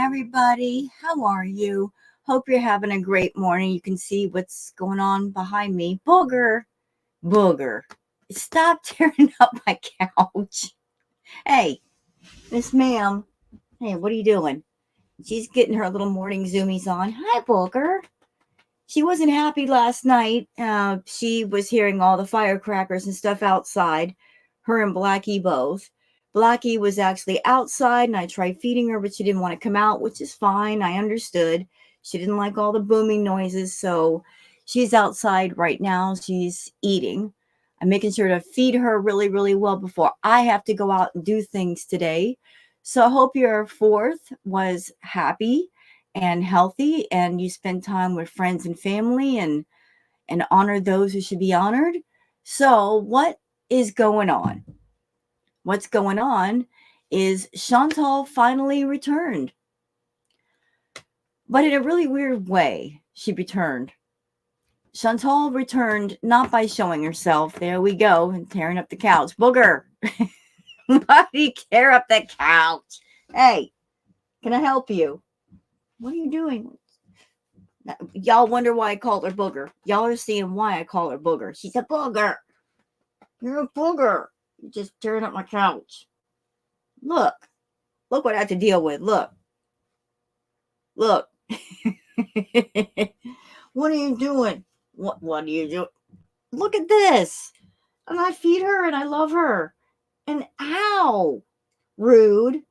everybody. How are you? Hope you're having a great morning. You can see what's going on behind me. Booger. Booger. Stop tearing up my couch. Hey, Miss Ma'am. Hey, what are you doing? She's getting her little morning zoomies on. Hi, Booger. She wasn't happy last night. She was hearing all the firecrackers and stuff outside. Her and Blackie both. Blackie was actually outside, and I tried feeding her, but she didn't want to come out, which is fine. I understood. She didn't like all the booming noises, so she's outside right now. She's eating. I'm making sure to feed her really, really well before I have to go out and do things today. So I hope your 4th was happy and healthy, and you spend time with friends and family and honor those who should be honored. So what is going on? What's going on is Chantal finally returned. But in a really weird way, she returned. Chantal returned not by showing herself. There we go, and tearing up the couch. Booger! Why do you tear up the couch? Hey, can I help you? What are you doing? Y'all wonder why I called her Booger. Y'all are seeing why I call her Booger. She's a booger. You're a booger. You're just tearing up my couch. Look what I have to deal with. Look. What are you doing? What are you doing? Look at this. And I feed her and I love her. And ow, rude.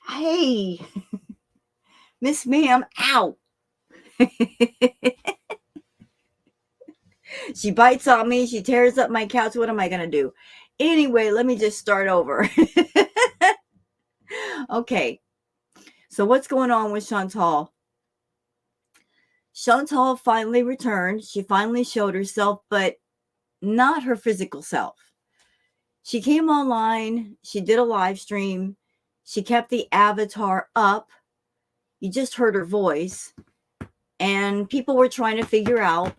Hey, Miss Ma'am, ow. She bites on me. She tears up my couch. What am I going to do? Anyway, let me just start over. Okay. So what's going on with Chantal? Chantal finally returned. She finally showed herself, but not her physical self. She came online. She did a live stream. She kept the avatar up. You just heard her voice. And people were trying to figure out,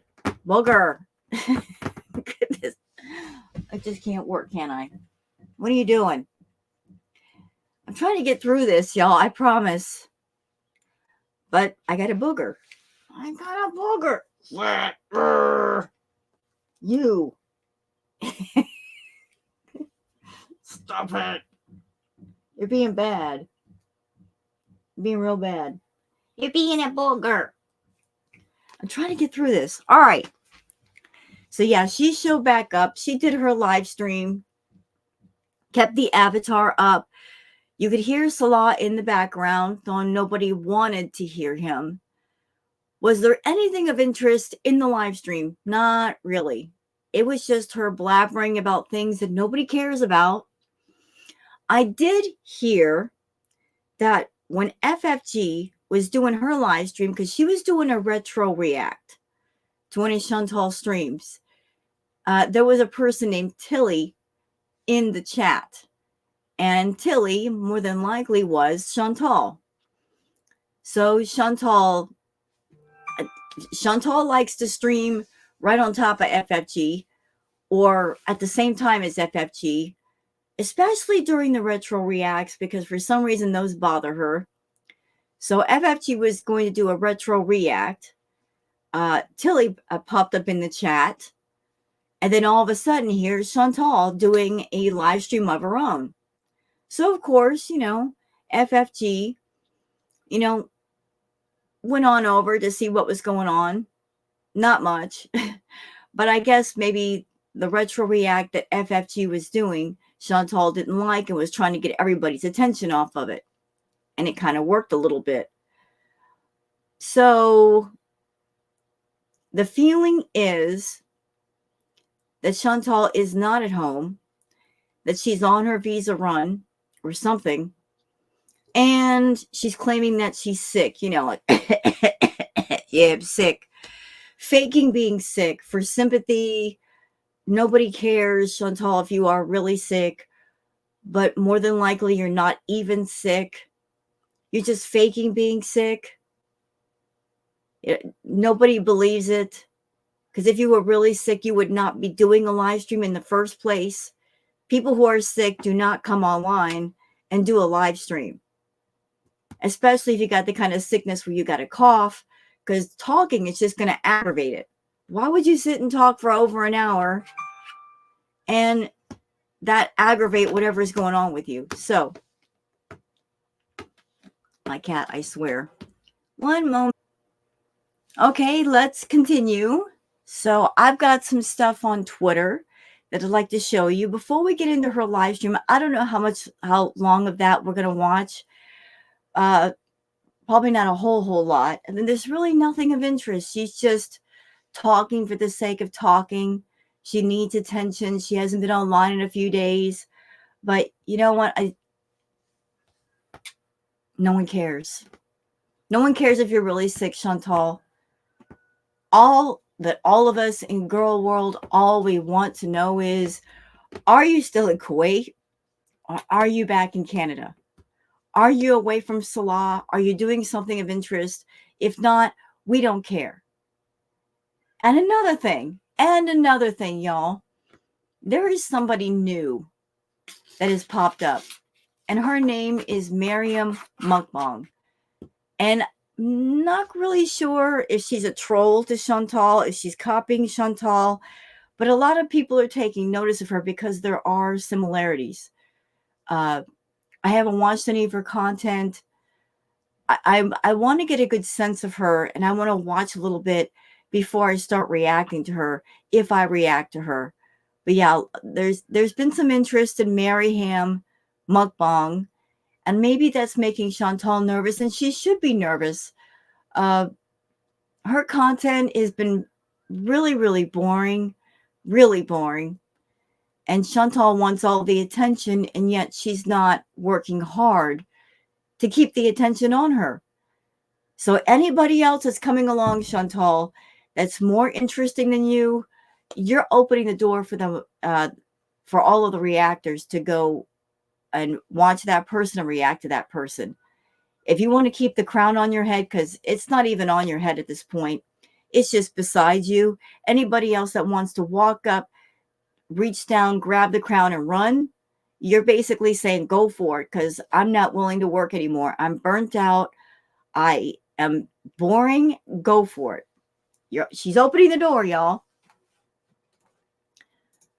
Booger. Goodness. I just can't work, can I? What are you doing? I'm trying to get through this, y'all. I promise. But I got a booger. I got a booger. You. Stop it. You're being bad. You're being real bad. You're being a booger. I'm trying to get through this. All right. So yeah, she showed back up. She did her live stream. Kept the avatar up. You could hear Salah in the background, though nobody wanted to hear him. Was there anything of interest in the live stream? Not really. It was just her blabbering about things that nobody cares about. I did hear that when FFG was doing her live stream, because she was doing a retro react to one of Chantal's streams, there was a person named Tilly in the chat. And Tilly, more than likely, was Chantal. So Chantal likes to stream right on top of FFG or at the same time as FFG, especially during the retro reacts, because for some reason those bother her. So FFG was going to do a retro react. Tilly popped up in the chat. And then all of a sudden, here's Chantal doing a live stream of her own. So, of course, FFG, went on over to see what was going on. Not much. But I guess maybe the retro react that FFG was doing, Chantal didn't like and was trying to get everybody's attention off of it. And it kind of worked a little bit. So the feeling is that Chantal is not at home, that she's on her visa run or something, and she's claiming that she's sick, like, yeah, I'm sick. Faking being sick for sympathy. Nobody cares, Chantal, if you are really sick, but more than likely you're not even sick. You're just faking being sick. Nobody believes it. Because if you were really sick, you would not be doing a live stream in the first place. People who are sick do not come online and do a live stream. especially if you got the kind of sickness where you got a cough, because talking is just going to aggravate it. Why would you sit and talk for over an hour and that aggravate whatever is going on with you? So, my cat, I swear. One moment. Okay, let's continue. So, I've got some stuff on Twitter that I'd like to show you. Before we get into her live stream, I don't know how long of that we're going to watch. Probably not a whole lot. And then there's really nothing of interest. She's just talking for the sake of talking. She needs attention. She hasn't been online in a few days. But you know what? No one cares. No one cares if you're really sick, Chantal. All of us in girl world, all we want to know is, are you still in Kuwait? Or are you back in Canada? Are you away from Salah? Are you doing something of interest? If not, we don't care. And another thing, y'all. There is somebody new that has popped up, and her name is Miriam Mukbang. And not really sure if she's a troll to Chantal, if she's copying Chantal, but a lot of people are taking notice of her because there are similarities. I haven't watched any of her content. I want to get a good sense of her, and I want to watch a little bit before I start reacting to her, if I react to her. But yeah, there's been some interest in Maryham Mukbang, and maybe that's making Chantal nervous, and she should be nervous. Her content has been really boring, really boring. And Chantal wants all the attention, and yet she's not working hard to keep the attention on her. So anybody else that's coming along, Chantal, that's more interesting than you, you're opening the door for them, for all of the reactors to go and watch that person and react to that person. If you want to keep the crown on your head, because it's not even on your head at this point, it's just beside you. Anybody else that wants to walk up, reach down, grab the crown and run, you're basically saying, go for it, because I'm not willing to work anymore. I'm burnt out. I am boring. Go for it. She's opening the door, y'all.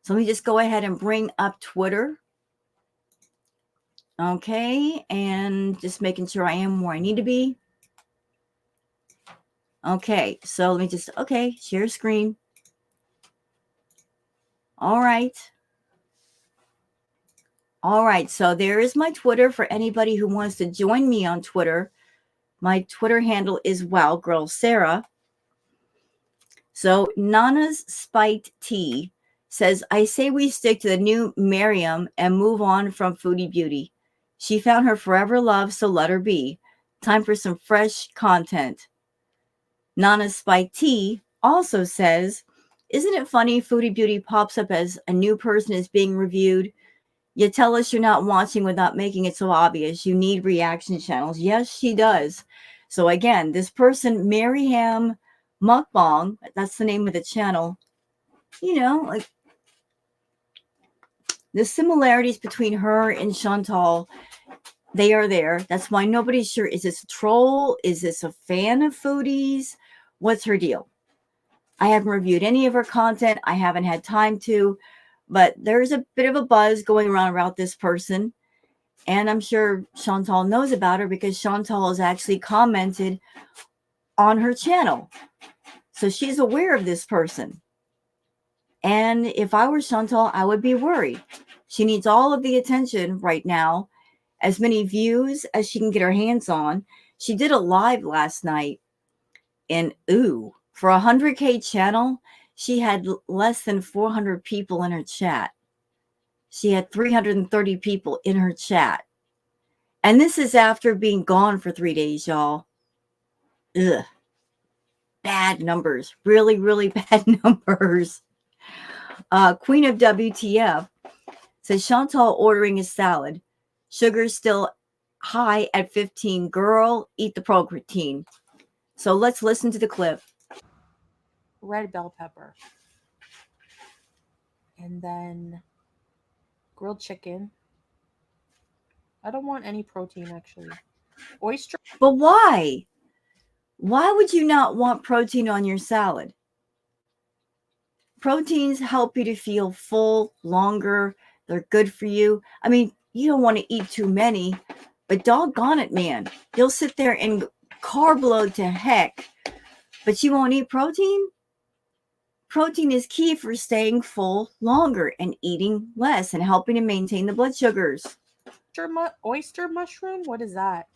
So let me just go ahead and bring up Twitter. Okay, and just making sure I am where I need to be. Okay, so let me just, share screen. All right. All right, so there is my Twitter for anybody who wants to join me on Twitter. My Twitter handle is WowGirlSarah. So Nana's Spiked Tea says, I say we stick to the new Miriam and move on from Foodie Beauty. She found her forever love, so let her be. Time for some fresh content. Nana's Spiked Tea also says, isn't it funny Foodie Beauty pops up as a new person is being reviewed? You tell us you're not watching without making it so obvious. You need reaction channels. Yes, she does. So again, this person, Maryham Mukbang, that's the name of the channel. You know, like the similarities between her and Chantal, they are there. That's why nobody's sure. Is this a troll? Is this a fan of foodies? What's her deal? I haven't reviewed any of her content. I haven't had time to, but there's a bit of a buzz going around about this person. And I'm sure Chantal knows about her because Chantal has actually commented on her channel. So she's aware of this person. And if I were Chantal, I would be worried. She needs all of the attention right now, as many views as she can get her hands on. She did a live last night, and for a 100K channel, she had less than 400 people in her chat. She had 330 people in her chat. And this is after being gone for 3 days, y'all. Ugh. Bad numbers. Really bad numbers. Queen of WTF says Chantal ordering a salad. Sugar's still high at 15. Girl, eat the protein. So let's listen to the clip. Red bell pepper. And then grilled chicken. I don't want any protein, actually. Oyster. But why? Why would you not want protein on your salad? Proteins help you to feel full longer. They're good for you. I mean, you don't want to eat too many, but doggone it, man. You'll sit there and carb load to heck, but you won't eat protein? Protein is key for staying full longer and eating less and helping to maintain the blood sugars. Oyster mushroom? What is that?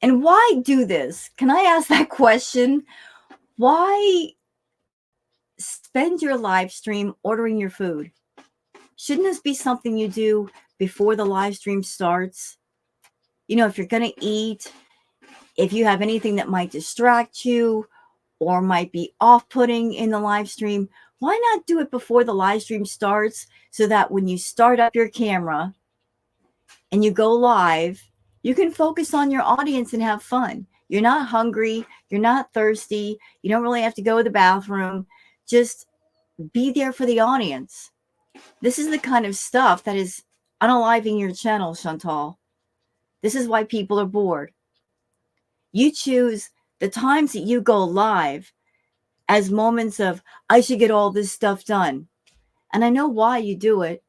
And why do this? Can I ask that question? Why spend your live stream ordering your food? Shouldn't this be something you do before the live stream starts? You know, if you're going to eat, if you have anything that might distract you or might be off-putting in the live stream, why not do it before the live stream starts so that when you start up your camera and you go live, you can focus on your audience and have fun. You're not hungry. You're not thirsty. You don't really have to go to the bathroom. Just be there for the audience. This is the kind of stuff that is unaliving your channel, Chantal. This is why people are bored. You choose the times that you go live as moments of, I should get all this stuff done. And I know why you do it.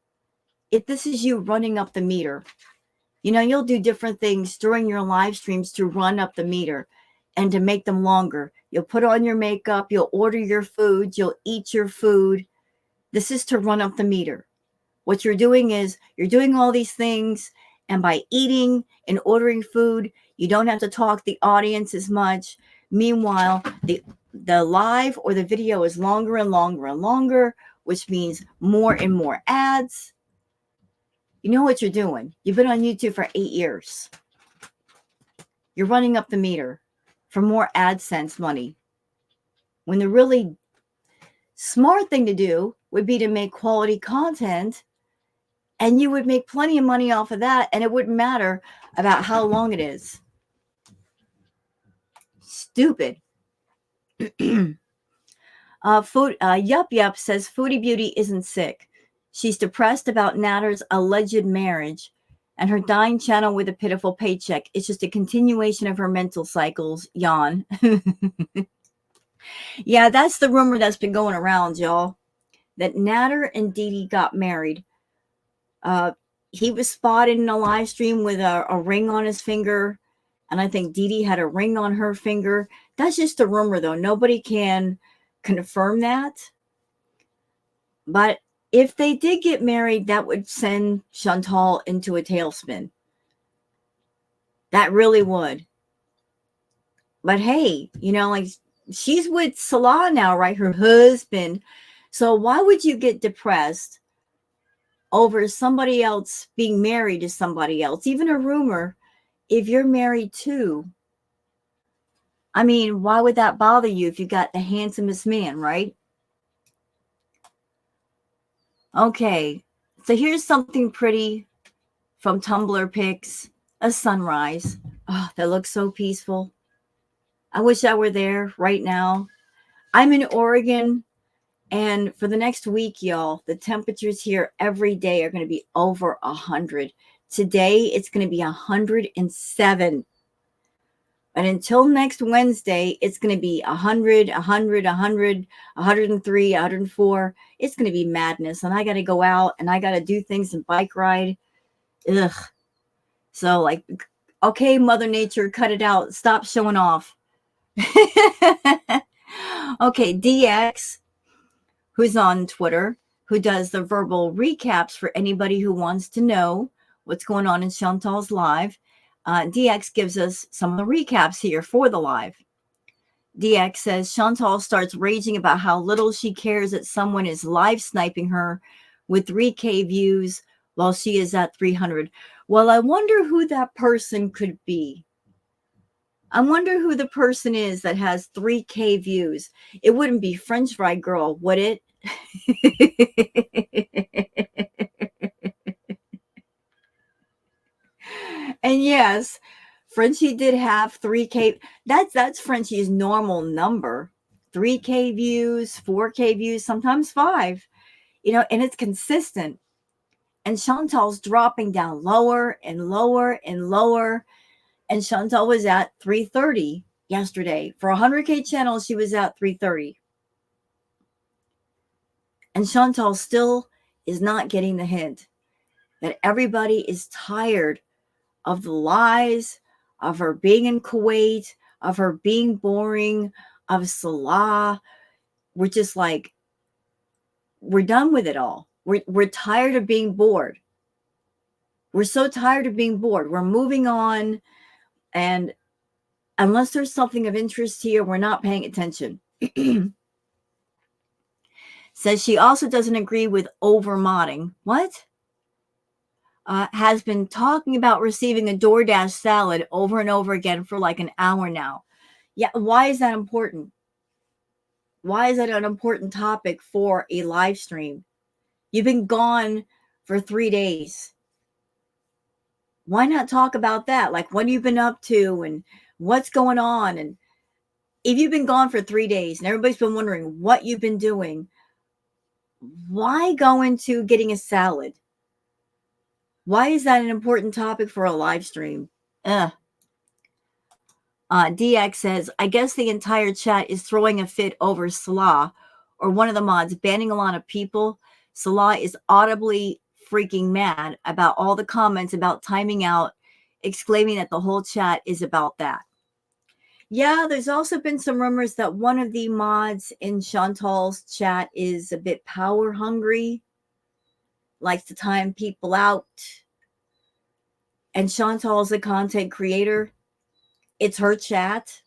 This is you running up the meter. You know, you'll do different things during your live streams to run up the meter and to make them longer. You'll put on your makeup, you'll order your food, you'll eat your food. This is to run up the meter. What you're doing is you're doing all these things, and by eating and ordering food, you don't have to talk the audience as much. Meanwhile, the live or the video is longer and longer and longer, which means more and more ads. You know what you're doing. You've been on YouTube for 8 years. You're running up the meter for more AdSense money. When the really smart thing to do would be to make quality content, and you would make plenty of money off of that, and it wouldn't matter about how long it is. Stupid. Yup says Foodie Beauty isn't sick. She's depressed about Natter's alleged marriage and her dying channel with a pitiful paycheck. It's just a continuation of her mental cycles. Yawn. Yeah, that's the rumor that's been going around, y'all. That Natter and Dee Dee got married. He was spotted in a live stream with a ring on his finger. And I think Dee Dee had a ring on her finger. That's just a rumor, though. Nobody can confirm that. But if they did get married, that would send Chantal into a tailspin. That really would. But hey, you know, like, she's with Salah now, right? Her husband. So why would you get depressed over somebody else being married to somebody else? Even a rumor, if you're married too. I mean, why would that bother you if you got the handsomest man, right? Okay, so here's something pretty from Tumblr pics. A sunrise. Oh, that looks so peaceful. I wish I were there right now. I'm in Oregon, and for the next week, y'all, the temperatures here every day are going to be over 100. Today, it's going to be 107. And until next Wednesday, it's going to be 100, 100, 100, 103, 104. It's going to be madness. And I got to go out and I got to do things and bike ride. Ugh. So, like, okay, Mother Nature, cut it out. Stop showing off. Okay, DX, who's on Twitter, who does the verbal recaps for anybody who wants to know what's going on in Chantal's live. DX gives us some of the recaps here for the live. DX says Chantal starts raging about how little she cares that someone is live sniping her with 3K views while she is at 300. Well, I wonder who that person could be. I wonder who the person is that has 3K views. It wouldn't be French Fry Girl, would it? And yes, Frenchie did have 3K. That's Frenchie's normal number. 3K views, 4K views, sometimes 5. You know, and it's consistent. And Chantal's dropping down lower and lower and lower. And Chantal was at 3:30 yesterday. For a 100K channel, she was at 3:30. And Chantal still is not getting the hint that everybody is tired of the lies, of her being in Kuwait, of her being boring, of Salah. We're just like, we're done with it all. We're tired of being bored. We're so tired of being bored. We're moving on. And unless there's something of interest here, we're not paying attention. Says she also doesn't agree with over-modding. What? Has been talking about receiving a DoorDash salad over and over again for like an hour now. Yeah, why is that important? Why is that an important topic for a live stream? You've been gone for 3 days. Why not talk about that? Like, what have you been up to and what's going on? And if you've been gone for 3 days and everybody's been wondering what you've been doing, why go into getting a salad? Why is that an important topic for a live stream? DX says, I guess the entire chat is throwing a fit over Salah or one of the mods banning a lot of people. Salah is audibly freaking mad about all the comments about timing out, exclaiming that the whole chat is about that. Yeah, there's also been some rumors that one of the mods in Chantal's chat is a bit power hungry, likes to time people out. And Chantal's a content creator. It's her chat.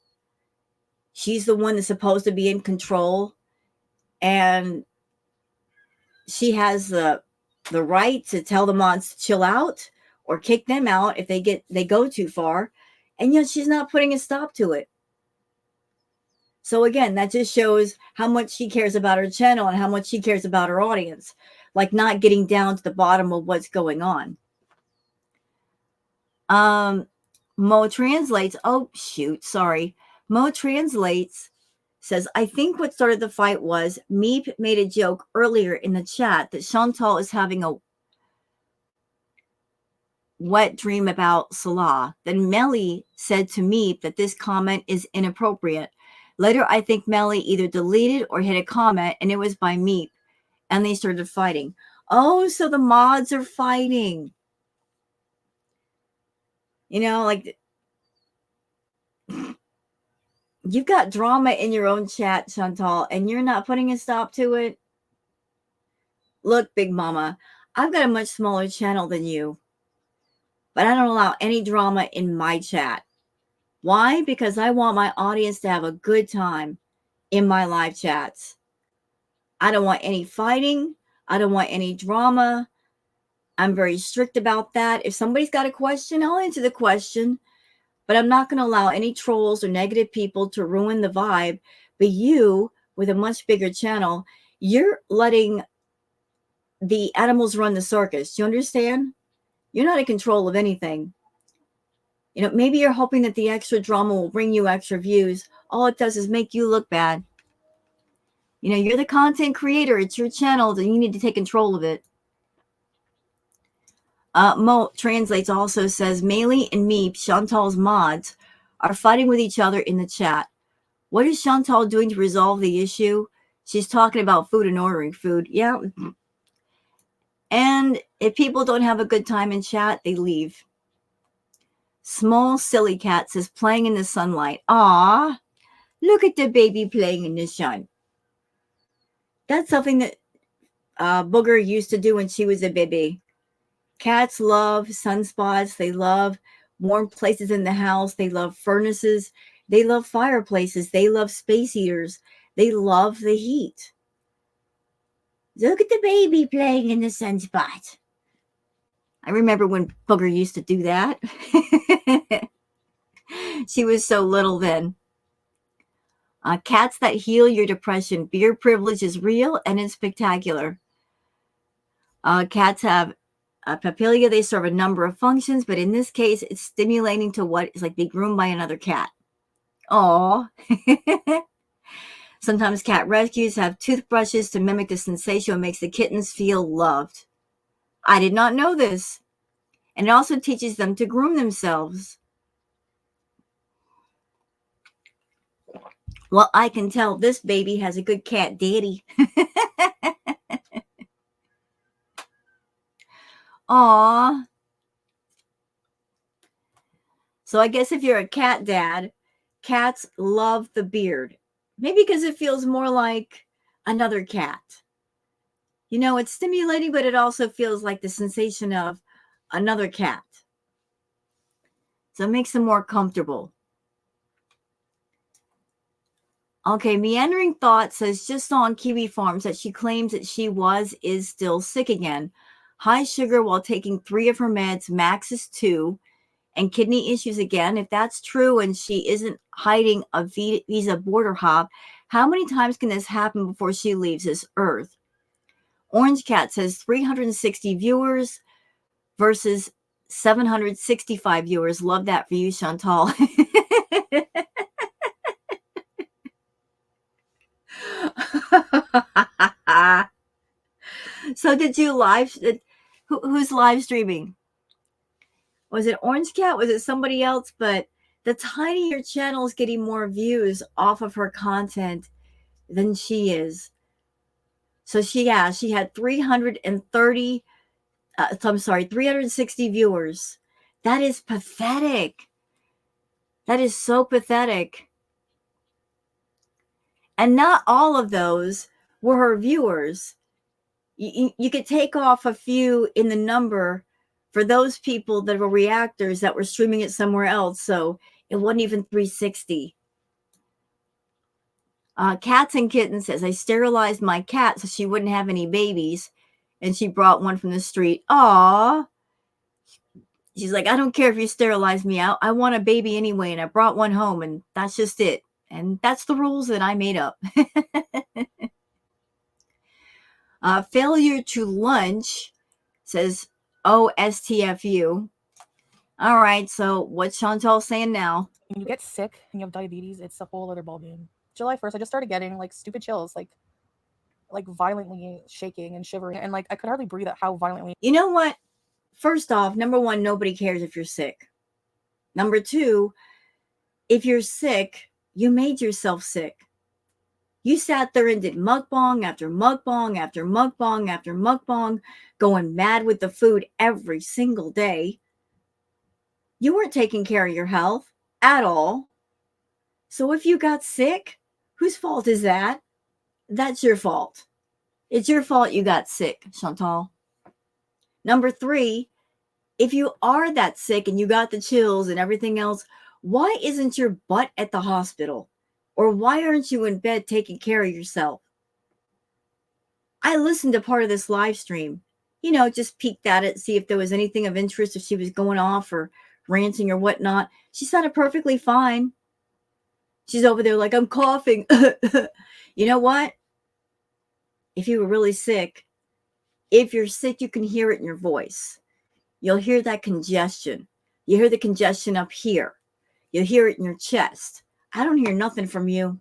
She's the one that's supposed to be in control. And she has the right to tell the mods to chill out or kick them out if they go too far. And yet she's not putting a stop to it. So again, that just shows how much she cares about her channel and how much she cares about her audience. Like not getting down to the bottom of what's going on. Mo translates. Oh, shoot. Sorry. Mo translates, says, I think what started the fight was Meep made a joke earlier in the chat that Chantal is having a wet dream about Salah. Then Melly said to Meep that this comment is inappropriate. Later, I think Melly either deleted or hit a comment, and it was by Meep, and they started fighting. Oh, so the mods are fighting. You know, like, you've got drama in your own chat, Chantal, and you're not putting a stop to it. Look, Big Mama, I've got a much smaller channel than you, but I don't allow any drama in my chat. Why? Because I want my audience to have a good time in my live chats. I don't want any fighting. I don't want any drama. I'm very strict about that. If somebody's got a question, I'll answer the question, but I'm not going to allow any trolls or negative people to ruin the vibe. But you, with a much bigger channel, you're letting the animals run the circus. Do you understand? You're not in control of anything. You know, maybe you're hoping that the extra drama will bring you extra views. All it does is make you look bad. You know, you're the content creator. It's your channel, and you need to take control of it. Mo translates also says, Melee and Meep, Chantal's mods, are fighting with each other in the chat. What is Chantal doing to resolve the issue? She's talking about food and ordering food. Yeah. And if people don't have a good time in chat, they leave. Small Silly Cat says, playing in the sunlight. Aw, look at the baby playing in the sun. That's something that Booger used to do when she was a baby. Cats love sunspots. They love warm places in the house. They love furnaces. They love fireplaces. They love space heaters. They love the heat. Look at the baby playing in the sunspot. I remember when Booger used to do that. She was so little then. Cats that heal your depression. Beer privilege is real and it's spectacular. Cats have papilia. They serve a number of functions, but in this case, it's stimulating to what is like being groomed by another cat. Aww. Sometimes cat rescues have toothbrushes to mimic the sensation that makes the kittens feel loved. I did not know this. And it also teaches them to groom themselves. Well, I can tell this baby has a good cat daddy. Aw. So I guess if you're a cat dad, cats love the beard. Maybe because it feels more like another cat. You know, it's stimulating, but it also feels like the sensation of another cat. So it makes them more comfortable. Okay, Meandering Thought says just on Kiwi Farms that she claims that she is still sick again. High sugar while taking 3 of her meds, max is 2, and kidney issues again. If that's true and she isn't hiding a visa border hop, how many times can this happen before she leaves this earth? Orange Cat says 360 viewers versus 765 viewers. Love that for you, Chantal. So did you who's live streaming? Was it Orange Cat? Was it somebody else? But the tinier channel is getting more views off of her content than she is. So she had 330, I'm sorry, 360 viewers. That is pathetic. That is so pathetic. And not all of those were her viewers. You could take off a few in the number for those people that were reactors that were streaming it somewhere else. So it wasn't even 360. Cats and Kittens says, I sterilized my cat so she wouldn't have any babies. And she brought one from the street. Aw. She's like, I don't care if you sterilize me out. I want a baby anyway. And I brought one home, and that's just it. And that's the rules that I made up. Failure to lunch says OSTFU. All right, so what's Chantal saying now? When you get sick and you have diabetes, it's a whole other ballgame. July 1st, I just started getting like stupid chills, like violently shaking and shivering, and like I could hardly breathe at how violently. You know what? First off, number one, nobody cares if you're sick. Number two, if you're sick, you made yourself sick. You sat there and did mukbang after mukbang after mukbang after mukbang, going mad with the food every single day. You weren't taking care of your health at all. So if you got sick, whose fault is that? That's your fault. It's your fault you got sick, Chantal. Number three, if you are that sick and you got the chills and everything else, why isn't your butt at the hospital? Or why aren't you in bed taking care of yourself? I listened to part of this live stream, just peeked at it, see if there was anything of interest, if she was going off or ranting or whatnot. She sounded perfectly fine. She's over there like, I'm coughing. You know what? If you were really sick, if you're sick, you can hear it in your voice. You'll hear that congestion. You hear the congestion up here. You'll hear it in your chest. I don't hear nothing from you.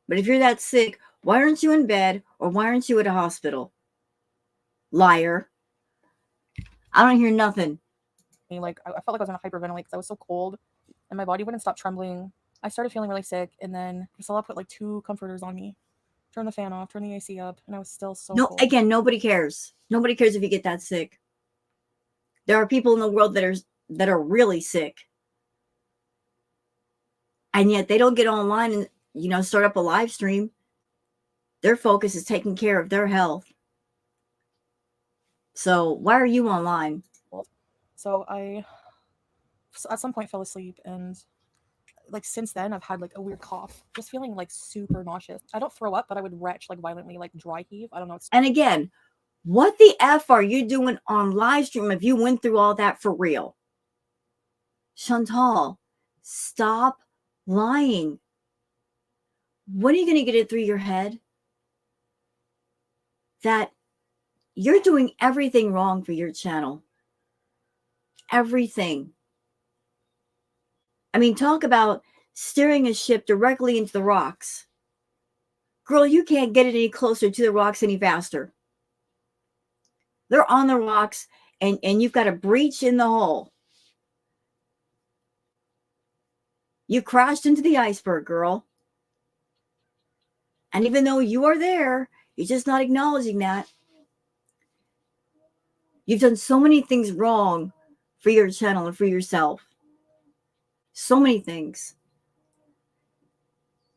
But if you're that sick, why aren't you in bed or why aren't you at a hospital? Liar. I don't hear nothing. Like I felt like I was going to hyperventilate because I was so cold and my body wouldn't stop trembling. I started feeling really sick, and then Salah put like 2 comforters on me. Turn the fan off, turn the AC up, and I was still so cold. Again, nobody cares. Nobody cares if you get that sick. There are people in the world that are really sick. And yet they don't get online and, start up a live stream. Their focus is taking care of their health. So why are you online? So I at some point fell asleep, and like since then I've had like a weird cough, just feeling like super nauseous. I don't throw up, but I would retch like violently, like dry heave. I don't know. And again, what the F are you doing on live stream if you went through all that for real? Chantal, stop lying. When are you going to get it through your head that you're doing everything wrong for your channel? Everything. I mean, talk about steering a ship directly into the rocks. Girl, you can't get it any closer to the rocks any faster. They're on the rocks, and you've got a breach in the hull. You crashed into the iceberg, girl. And even though you are there, you're just not acknowledging that. You've done so many things wrong for your channel and for yourself. So many things.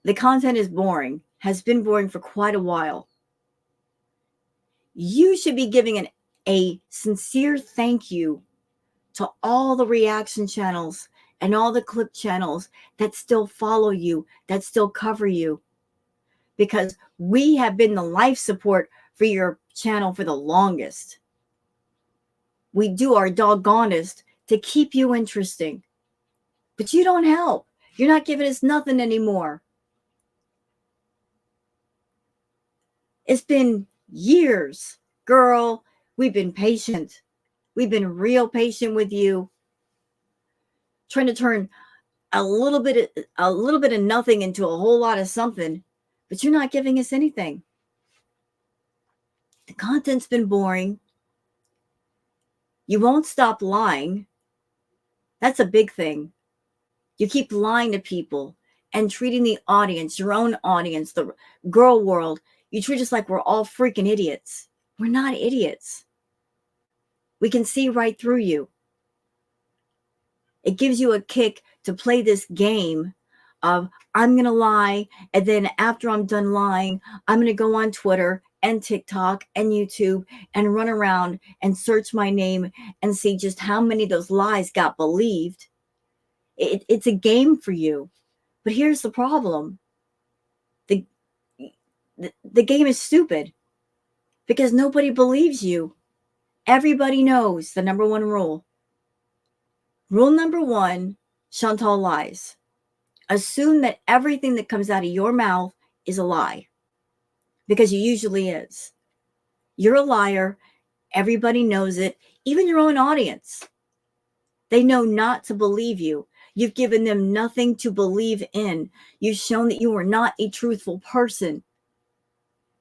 The content is boring, has been boring for quite a while. You should be giving a sincere thank you to all the reaction channels and all the clip channels that still follow you, that still cover you. Because we have been the life support for your channel for the longest. We do our doggonest to keep you interesting. But you don't help. You're not giving us nothing anymore. It's been years, girl. We've been patient. We've been real patient with you. Trying to turn a little bit of nothing into a whole lot of something, but you're not giving us anything. The content's been boring. You won't stop lying. That's a big thing. You keep lying to people and treating the audience, your own audience, the girl world, you treat us like we're all freaking idiots. We're not idiots. We can see right through you. It gives you a kick to play this game of, I'm going to lie, and then after I'm done lying, I'm going to go on Twitter and TikTok and YouTube and run around and search my name and see just how many of those lies got believed. It's a game for you. But here's the problem. The game is stupid because nobody believes you. Everybody knows the number one rule. Rule number one, Chantal lies. Assume that everything that comes out of your mouth is a lie, because it usually is. You're a liar. Everybody knows it. Even your own audience. They know not to believe you. You've given them nothing to believe in. You've shown that you are not a truthful person,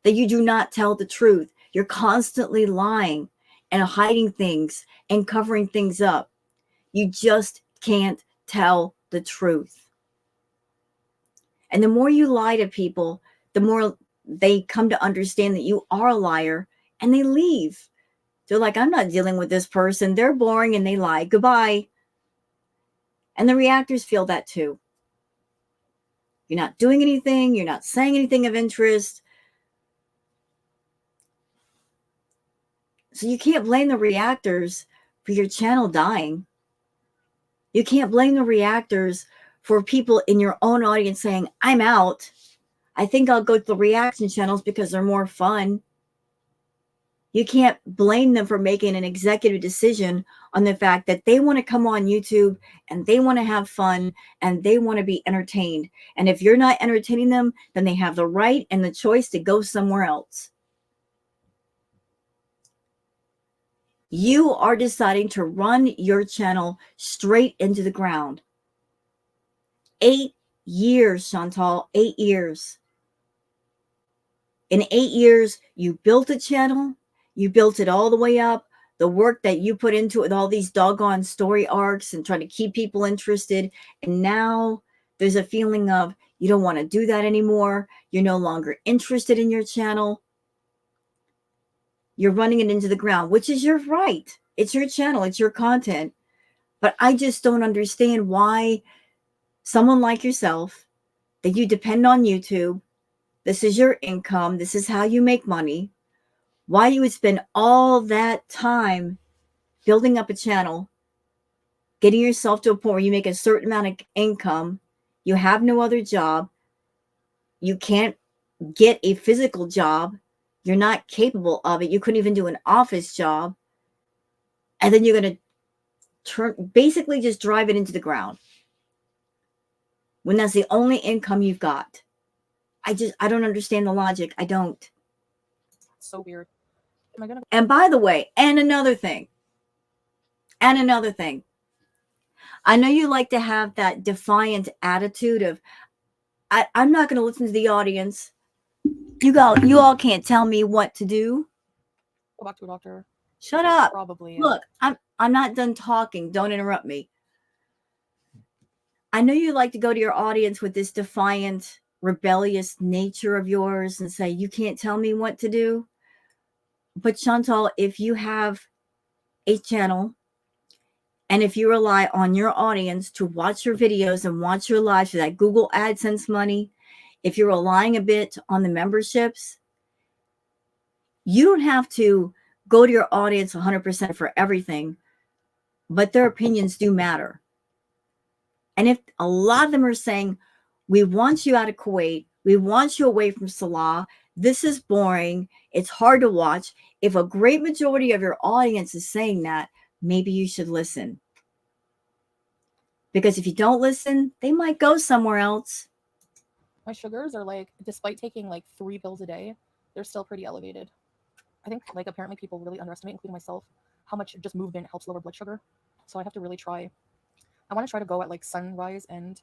that you do not tell the truth. You're constantly lying and hiding things and covering things up. You just can't tell the truth. And the more you lie to people, the more they come to understand that you are a liar, and they leave. They're like, I'm not dealing with this person. They're boring and they lie. Goodbye. And the reactors feel that too. You're not doing anything. You're not saying anything of interest. So you can't blame the reactors for your channel dying. You can't blame the reactors for people in your own audience saying, I'm out. I think I'll go to the reaction channels because they're more fun. You can't blame them for making an executive decision on the fact that they want to come on YouTube and they want to have fun and they want to be entertained. And if you're not entertaining them, then they have the right and the choice to go somewhere else. You are deciding to run your channel straight into the ground. 8 years, Chantal, 8 years. In 8 years, you built a channel. You built it all the way up. The work that you put into it with all these doggone story arcs and trying to keep people interested. And now there's a feeling of you don't want to do that anymore. You're no longer interested in your channel. You're running it into the ground, which is your right. It's your channel. It's your content. But I just don't understand why someone like yourself, that you depend on YouTube, this is your income, this is how you make money, why you would spend all that time building up a channel, getting yourself to a point where you make a certain amount of income, you have no other job, you can't get a physical job, you're not capable of it, you couldn't even do an office job, and then you're going to basically just drive it into the ground when that's the only income you've got. I don't understand the logic. I don't. So weird. Am I gonna? And by the way, and another thing. I know you like to have that defiant attitude of, I'm not going to listen to the audience. You all can't tell me what to do. Go back to a doctor. Shut up. Probably. Look, I'm not done talking. Don't interrupt me. I know you like to go to your audience with this defiant, rebellious nature of yours and say, you can't tell me what to do. But Chantal, if you have a channel and if you rely on your audience to watch your videos and watch your lives for that Google AdSense money, if you're relying a bit on the memberships, you don't have to go to your audience 100% for everything, but their opinions do matter. And if a lot of them are saying, we want you out of Kuwait, we want you away from Salah, this is boring, it's hard to watch. If a great majority of your audience is saying that, maybe you should listen. Because if you don't listen, they might go somewhere else. My sugars are like, despite taking like 3 pills a day, they're still pretty elevated. I think like apparently people really underestimate, including myself, how much just movement helps lower blood sugar. So I have to really try. I want to try to go at like sunrise and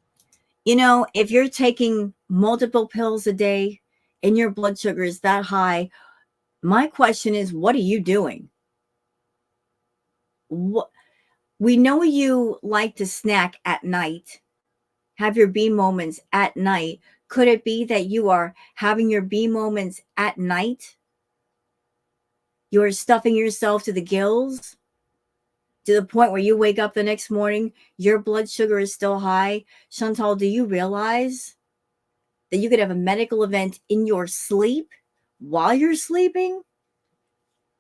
You know, if you're taking multiple pills a day and your blood sugar is that high, my question is, what are you doing? What, we know you like to snack at night, have your B moments at night. Could it be that you are having your B moments at night? You're stuffing yourself to the gills to the point where you wake up the next morning, your blood sugar is still high. Chantal, do you realize that you could have a medical event in your sleep while you're sleeping?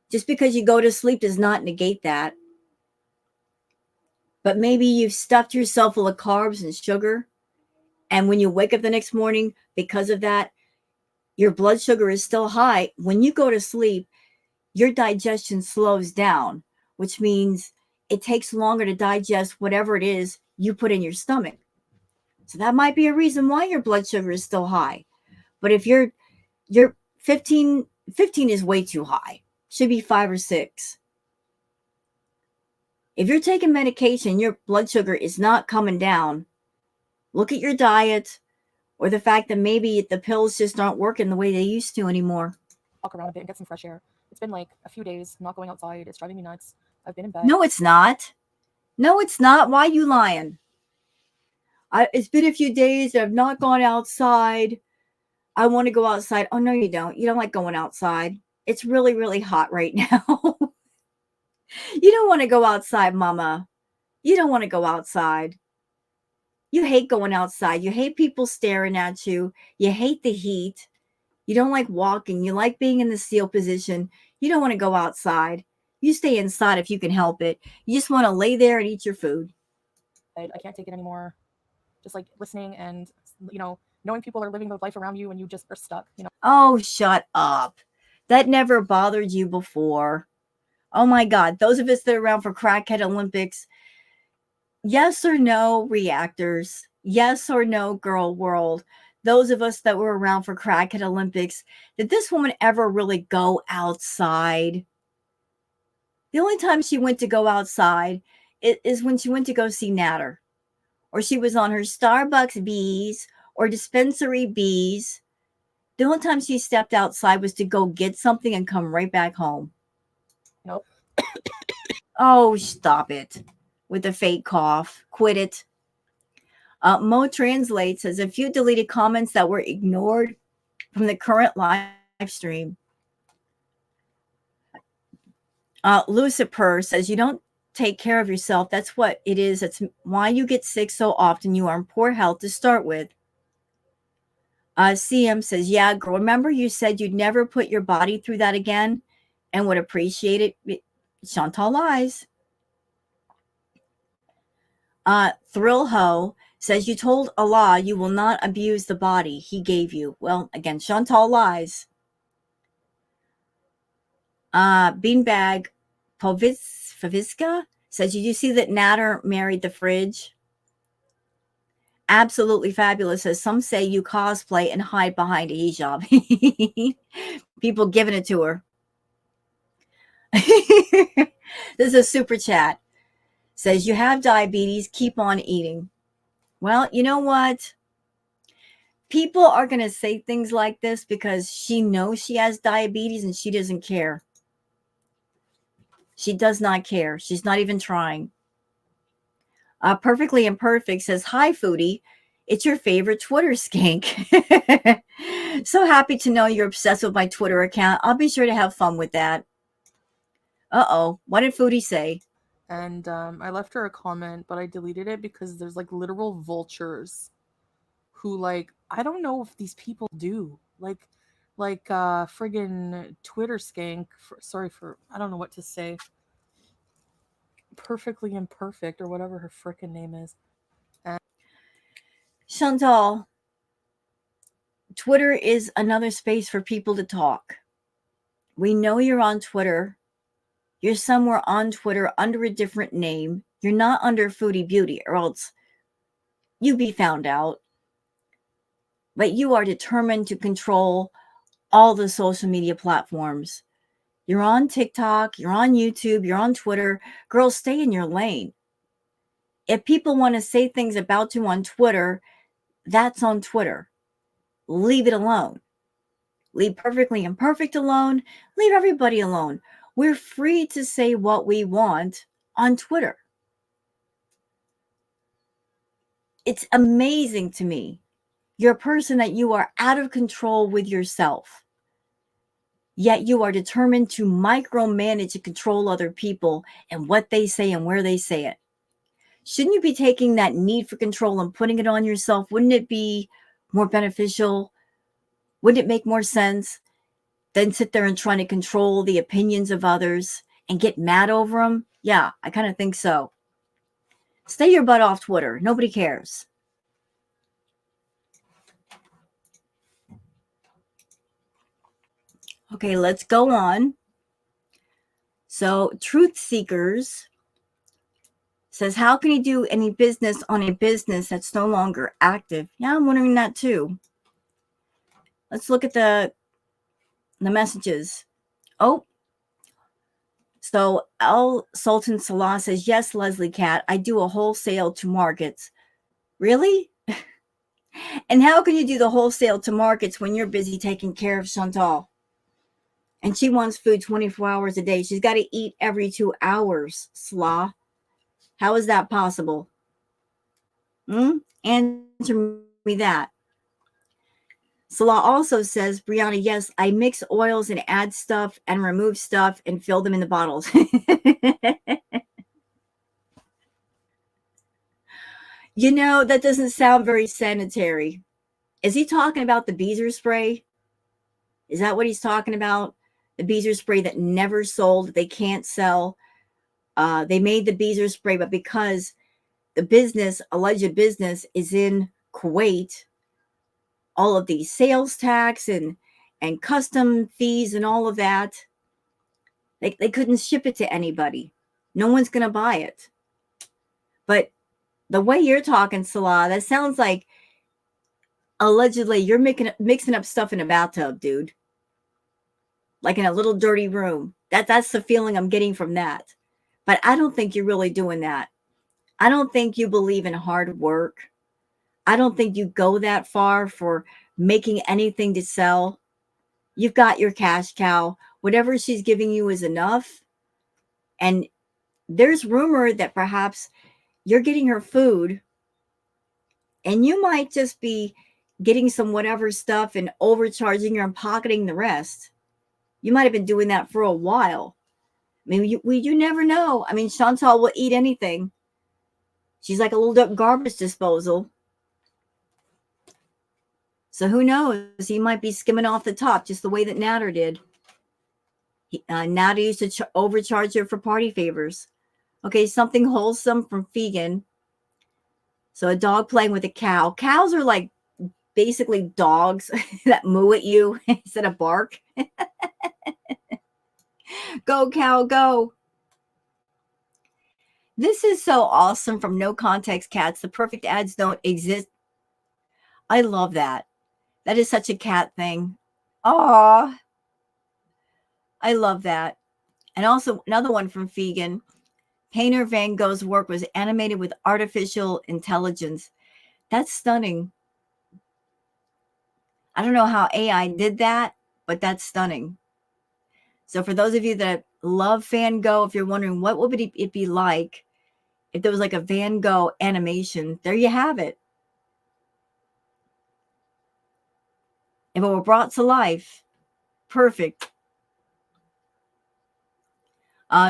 Just because you go to sleep does not negate that. But maybe you've stuffed yourself full of carbs and sugar. And when you wake up the next morning, because of that, your blood sugar is still high. When you go to sleep, your digestion slows down, which means it takes longer to digest whatever it is you put in your stomach. So that might be a reason why your blood sugar is still high. But if you're 15 is way too high. Should be 5 or 6. If you're taking medication, your blood sugar is not coming down. Look at your diet or the fact that maybe the pills just aren't working the way they used to anymore. walk around a bit and get some fresh air. It's been like a few days not going outside. It's driving me nuts. I've been in bed. No, it's not. No, it's not. Why are you lying? It's been a few days that I've not gone outside. I want to go outside. Oh, no, you don't. You don't like going outside. It's really, really hot right now. You don't want to go outside, mama. You don't want to go outside. You hate going outside. You hate people staring at you. You hate the heat. You don't like walking. You like being in the seal position. You don't want to go outside. You stay inside if you can help it. You just want to lay there and eat your food. I can't take it anymore. Just like listening and, knowing people are living their life around you and you just are stuck. Oh, shut up. That never bothered you before. Oh my God. Those of us that are around for Crackhead Olympics, yes or no, reactors? Yes or no, girl world? Those of us that were around for Crackhead Olympics, did this woman ever really go outside? The only time she went to go outside is when she went to go see Natter, or she was on her Starbucks bees or dispensary bees. The only time she stepped outside was to go get something and come right back home. No. Oh, stop it with the fake cough. Quit it. Mo Translate says a few deleted comments that were ignored from the current live stream. Lucifer says you don't take care of yourself. That's what it is. That's why you get sick so often. You are in poor health to start with. CM says, yeah, girl, remember you said you'd never put your body through that again and would appreciate it. Chantal lies. Thrill Ho says you told Allah you will not abuse the body he gave you. Well, again, Chantal lies. Beanbag Faviska says, did you see that Natter married the fridge? Absolutely fabulous. Says, some say you cosplay and hide behind a hijab. People giving it to her. This is a super chat. Says, you have diabetes, keep on eating. Well, you know what? People are going to say things like this because she knows she has diabetes and she doesn't care. She does not care. She's not even trying. Perfectly Imperfect says, "Hi, Foodie. It's your favorite Twitter skank." So happy to know you're obsessed with my Twitter account. I'll be sure to have fun with that. Uh-oh. What did Foodie say? And I left her a comment, but I deleted it because there's like literal vultures who, like, I don't know if these people do. Like friggin' Twitter skank. Sorry for, I don't know what to say. Perfectly Imperfect or whatever her frickin' name is. And Chantal, Twitter is another space for people to talk. We know you're on Twitter. You're somewhere on Twitter under a different name. You're not under Foodie Beauty, or else you'd be found out. But you are determined to control all the social media platforms. You're on TikTok, you're on YouTube, you're on Twitter. Girls, stay in your lane. If people want to say things about you on Twitter, that's on Twitter. Leave it alone. Leave Perfectly Imperfect alone. Leave everybody alone. We're free to say what we want on Twitter. It's amazing to me. You're a person that you are out of control with yourself. Yet you are determined to micromanage and control other people and what they say and where they say it. Shouldn't you be taking that need for control and putting it on yourself? Wouldn't it be more beneficial? Wouldn't it make more sense than sit there and trying to control the opinions of others and get mad over them? Yeah, I kind of think so. Stay your butt off Twitter. Nobody cares. Okay, let's go on. So, Truth Seekers says, how can you do any business on a business that's no longer active? Yeah, I'm wondering that too. Let's look at the messages. Oh, so L Sultan Salah says, yes, Leslie Cat, I do a wholesale to markets. Really? And how can you do the wholesale to markets when you're busy taking care of Chantal? And she wants food 24 hours a day. She's got to eat every 2 hours, Salah. How is that possible? Answer me that. Salah also says, Brianna, yes, I mix oils and add stuff and remove stuff and fill them in the bottles. You know, that doesn't sound very sanitary. Is he talking about the Beezer spray? Is that what he's talking about? The Beezer spray that never sold, they can't sell. They made the Beezer spray, but because the business, alleged business, is in Kuwait, all of these sales tax and custom fees and all of that, they couldn't ship it to anybody. No one's going to buy it. But the way you're talking, Salah, that sounds like allegedly you're mixing up stuff in a bathtub, dude. Like in a little dirty room. That's the feeling I'm getting from that. But I don't think you're really doing that. I don't think you believe in hard work. I don't think you go that far for making anything to sell. You've got your cash cow. Whatever she's giving you is enough. And there's rumor that perhaps you're getting her food and you might just be getting some whatever stuff and overcharging her and pocketing the rest. You might have been doing that for a while. I mean, you never know. I mean, Chantal will eat anything. She's like a little garbage disposal. So who knows? He might be skimming off the top just the way that Natter did. Natter used to overcharge her for party favors. Okay, something wholesome from vegan. So a dog playing with a cow. Cows are like basically dogs that moo at you instead of bark. Go, cow, go. This is so awesome from No Context Cats. The perfect ads don't exist. I love that. That is such a cat thing. Aw. I love that. And also another one from Vegan. Painter Van Gogh's work was animated with artificial intelligence. That's stunning. I don't know how AI did that, but that's stunning. So for those of you that love Van Gogh, if you're wondering what would it be like, If there was like a Van Gogh animation, there you have it. If it were brought to life, perfect.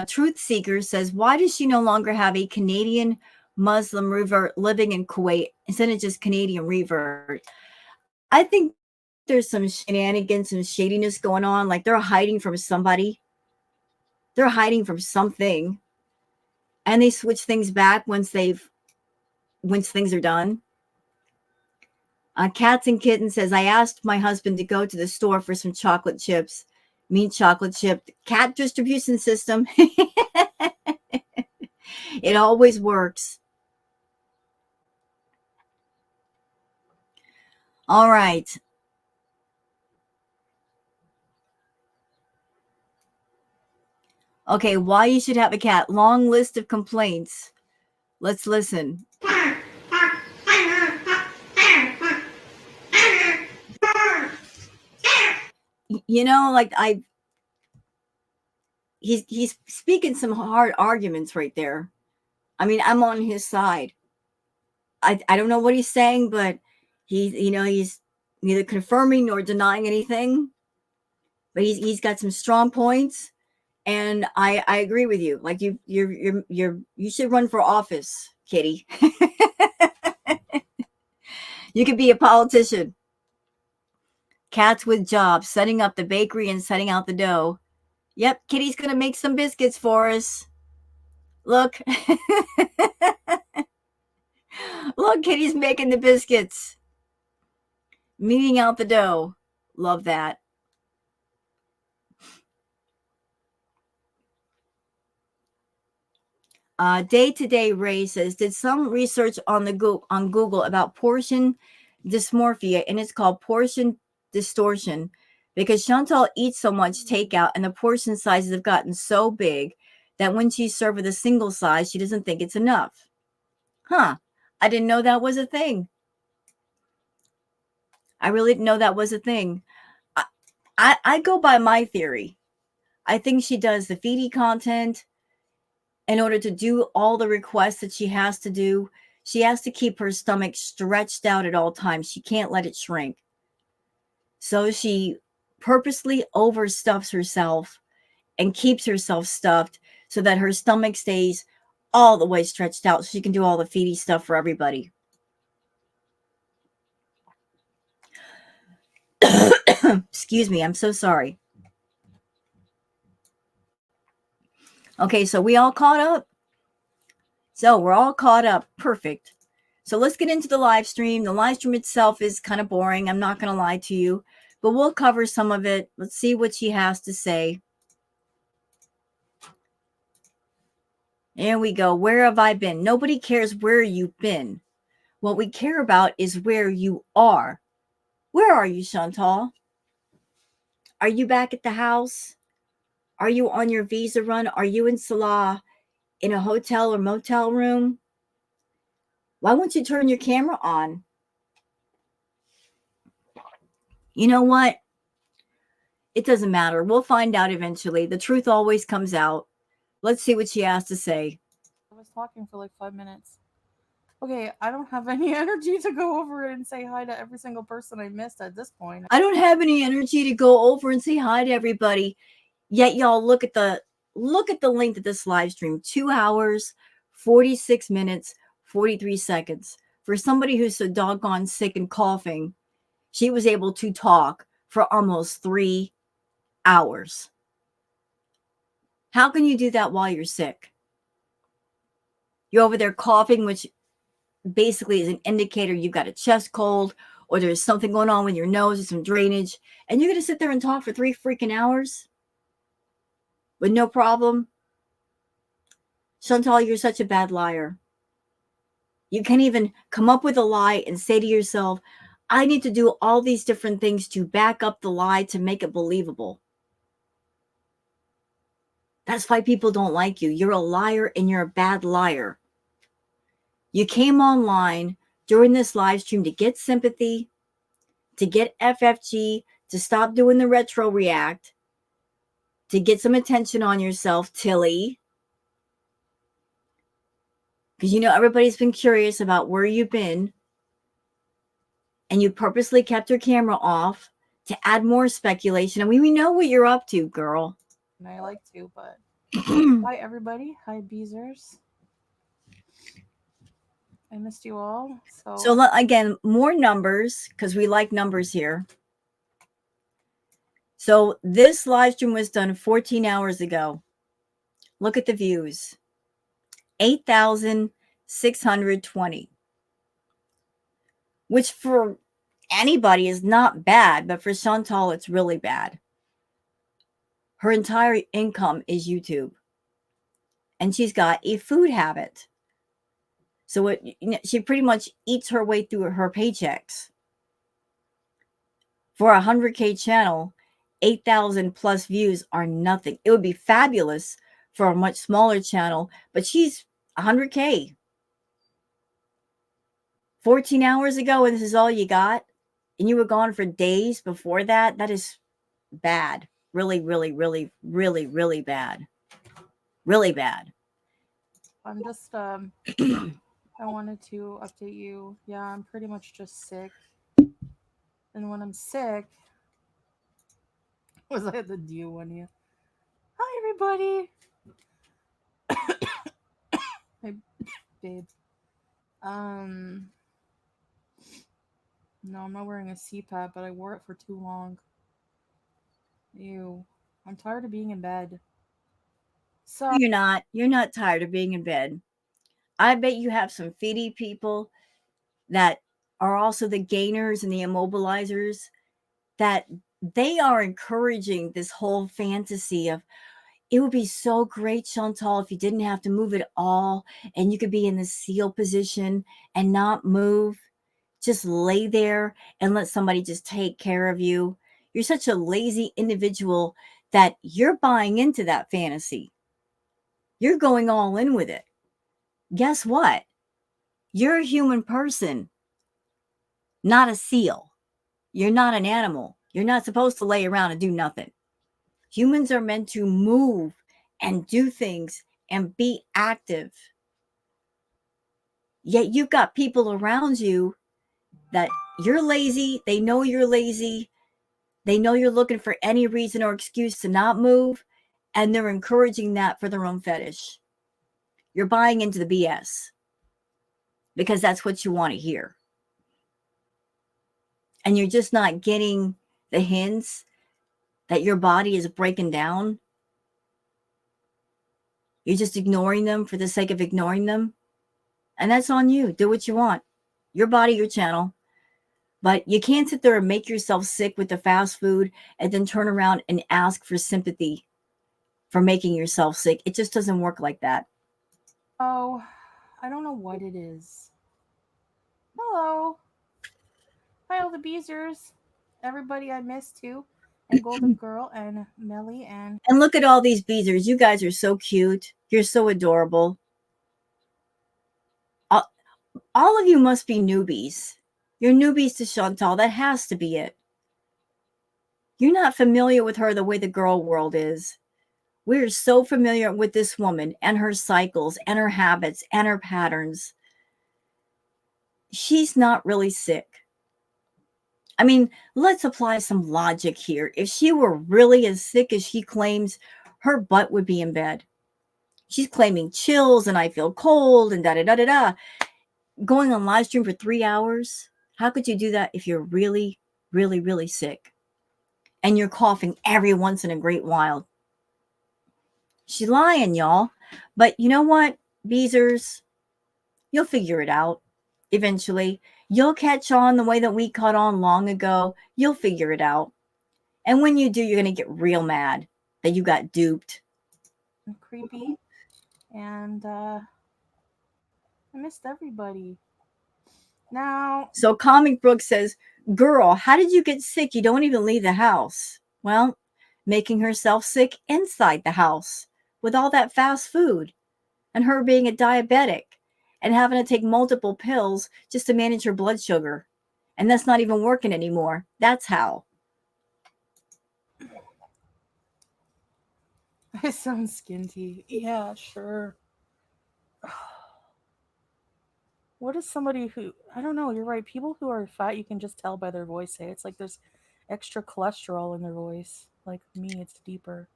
Truth Seeker says, why does she no longer have a Canadian Muslim revert living in Kuwait instead of just Canadian revert? I think there's some shenanigans and shadiness going on. Like they're hiding from somebody. They're hiding from something. And they switch things back once things are done. Cats and Kitten says, I asked my husband to go to the store for some chocolate chips. Mean chocolate chip. Cat distribution system. It always works. All right. Okay, why you should have a cat. Long list of complaints. Let's listen. You know, like he's speaking some hard arguments right there. I mean, I'm on his side. I don't know what he's saying, but he's neither confirming nor denying anything. But he's got some strong points, and I agree with you. Like you should run for office, Kitty. You could be a politician. Cats with jobs, setting up the bakery and setting out the dough. Yep, Kitty's gonna make some biscuits for us. Look. Look, Kitty's making the biscuits. Kneading out the dough. Love that. Day-to-day Ray says, did some research on Google about portion dysmorphia, and it's called portion distortion, because Chantal eats so much takeout and the portion sizes have gotten so big that when she's served with a single size, she doesn't think it's enough. Huh. I didn't know that was a thing. I really didn't know that was a thing. I go by my theory. I think she does the feedy content in order to do all the requests that she has to do. She has to keep her stomach stretched out at all times. She can't let it shrink. So she purposely overstuffs herself and keeps herself stuffed so that her stomach stays all the way stretched out so she can do all the feedy stuff for everybody. Excuse me, I'm so sorry. Okay, so we all caught up? So we're all caught up. Perfect. So let's get into the live stream. The live stream itself is kind of boring. I'm not going to lie to you, but we'll cover some of it. Let's see what she has to say. There we go. Where have I been? Nobody cares where you've been. What we care about is where you are. Where are you, Chantal? Are you back at the house? Are you on your visa run? Are you in Salah in a hotel or motel room? Why won't you turn your camera on? You know what? It doesn't matter. We'll find out eventually. The truth always comes out. Let's see what she has to say. I was talking for like 5 minutes. Okay, I don't have any energy to go over and say hi to every single person I missed at this point. I don't have any energy to go over and say hi to everybody. Yet y'all look at the length of this live stream. 2 hours, 46 minutes, 43 seconds. For somebody who's so doggone sick and coughing, she was able to talk for almost 3 hours. How can you do that while you're sick? You're over there coughing, which basically is an indicator you've got a chest cold or there's something going on with your nose or some drainage, and you're going to sit there and talk for 3 freaking hours with no problem? Chantal, you're such a bad liar. You can't even come up with a lie and say to yourself, I need to do all these different things to back up the lie to make it believable. That's why people don't like you. You're a liar and you're a bad liar. You came online during this live stream to get sympathy, to get FFG, to stop doing the retro react, to get some attention on yourself, Tilly. Because everybody's been curious about where you've been, and you purposely kept your camera off to add more speculation. And we know what you're up to, girl. And I like to, but hi everybody. Hi Beezers. I missed you all. So again, more numbers, because we like numbers here. So this live stream was done 14 hours ago. Look at the views. 8,620. Which for anybody is not bad, but for Chantal, it's really bad. Her entire income is YouTube. And she's got a food habit. So she pretty much eats her way through her paychecks. For a 100K channel, 8,000 plus views are nothing. It would be fabulous for a much smaller channel, but she's 100K. 14 hours ago, and this is all you got, and you were gone for days before that. That is bad. Really, really, really, really, really bad. Really bad. I'm just I wanted to update you. Yeah, I'm pretty much just sick. And when I'm sick, was I the dew one here? Hi everybody. Hey babe. No, I'm not wearing a CPAP, but I wore it for too long. Ew. I'm tired of being in bed. So You're not tired of being in bed. I bet you have some feedy people that are also the gainers and the immobilizers, that they are encouraging this whole fantasy of, it would be so great, Chantal, if you didn't have to move at all and you could be in the seal position and not move. Just lay there and let somebody just take care of you. You're such a lazy individual that you're buying into that fantasy. You're going all in with it. Guess what? You're a human person, not a seal. You're not an animal. You're not supposed to lay around and do nothing. Humans are meant to move and do things and be active. Yet you've got people around you that you're lazy. They know you're lazy. They know you're looking for any reason or excuse to not move, and they're encouraging that for their own fetish. You're buying into the BS because that's what you want to hear. And you're just not getting the hints that your body is breaking down. You're just ignoring them for the sake of ignoring them. And that's on you. Do what you want. Your body, your channel. But you can't sit there and make yourself sick with the fast food and then turn around and ask for sympathy for making yourself sick. It just doesn't work like that. Oh, I don't know what it is. Hello. Hi all the Beezers. Everybody I missed too. And Golden Girl and Melly and And look at all these beezers. You guys are so cute. You're so adorable. All of you must be newbies. You're newbies to Chantal. That has to be it. You're not familiar with her the way the girl world is. We're so familiar with this woman and her cycles and her habits and her patterns. She's not really sick. I mean, let's apply some logic here. If she were really as sick as she claims, her butt would be in bed. She's claiming chills and I feel cold and da da da da da. Going on live stream for 3 hours. How could you do that if you're really, really, really sick and you're coughing every once in a great while? She's lying, y'all. But you know what, Beezers? You'll figure it out eventually. You'll catch on the way that we caught on long ago. You'll figure it out. And when you do, you're going to get real mad that you got duped. Creepy. And I missed everybody. Now, So Comic Book says, girl, how did you get sick? You don't even leave the house. Well, making herself sick inside the house with all that fast food and her being a diabetic and having to take multiple pills just to manage her blood sugar. And that's not even working anymore. That's how. I sound skinty. Yeah, sure. What is somebody who, I don't know, you're right. People who are fat, you can just tell by their voice. Hey, it's like there's extra cholesterol in their voice. Like me, it's deeper.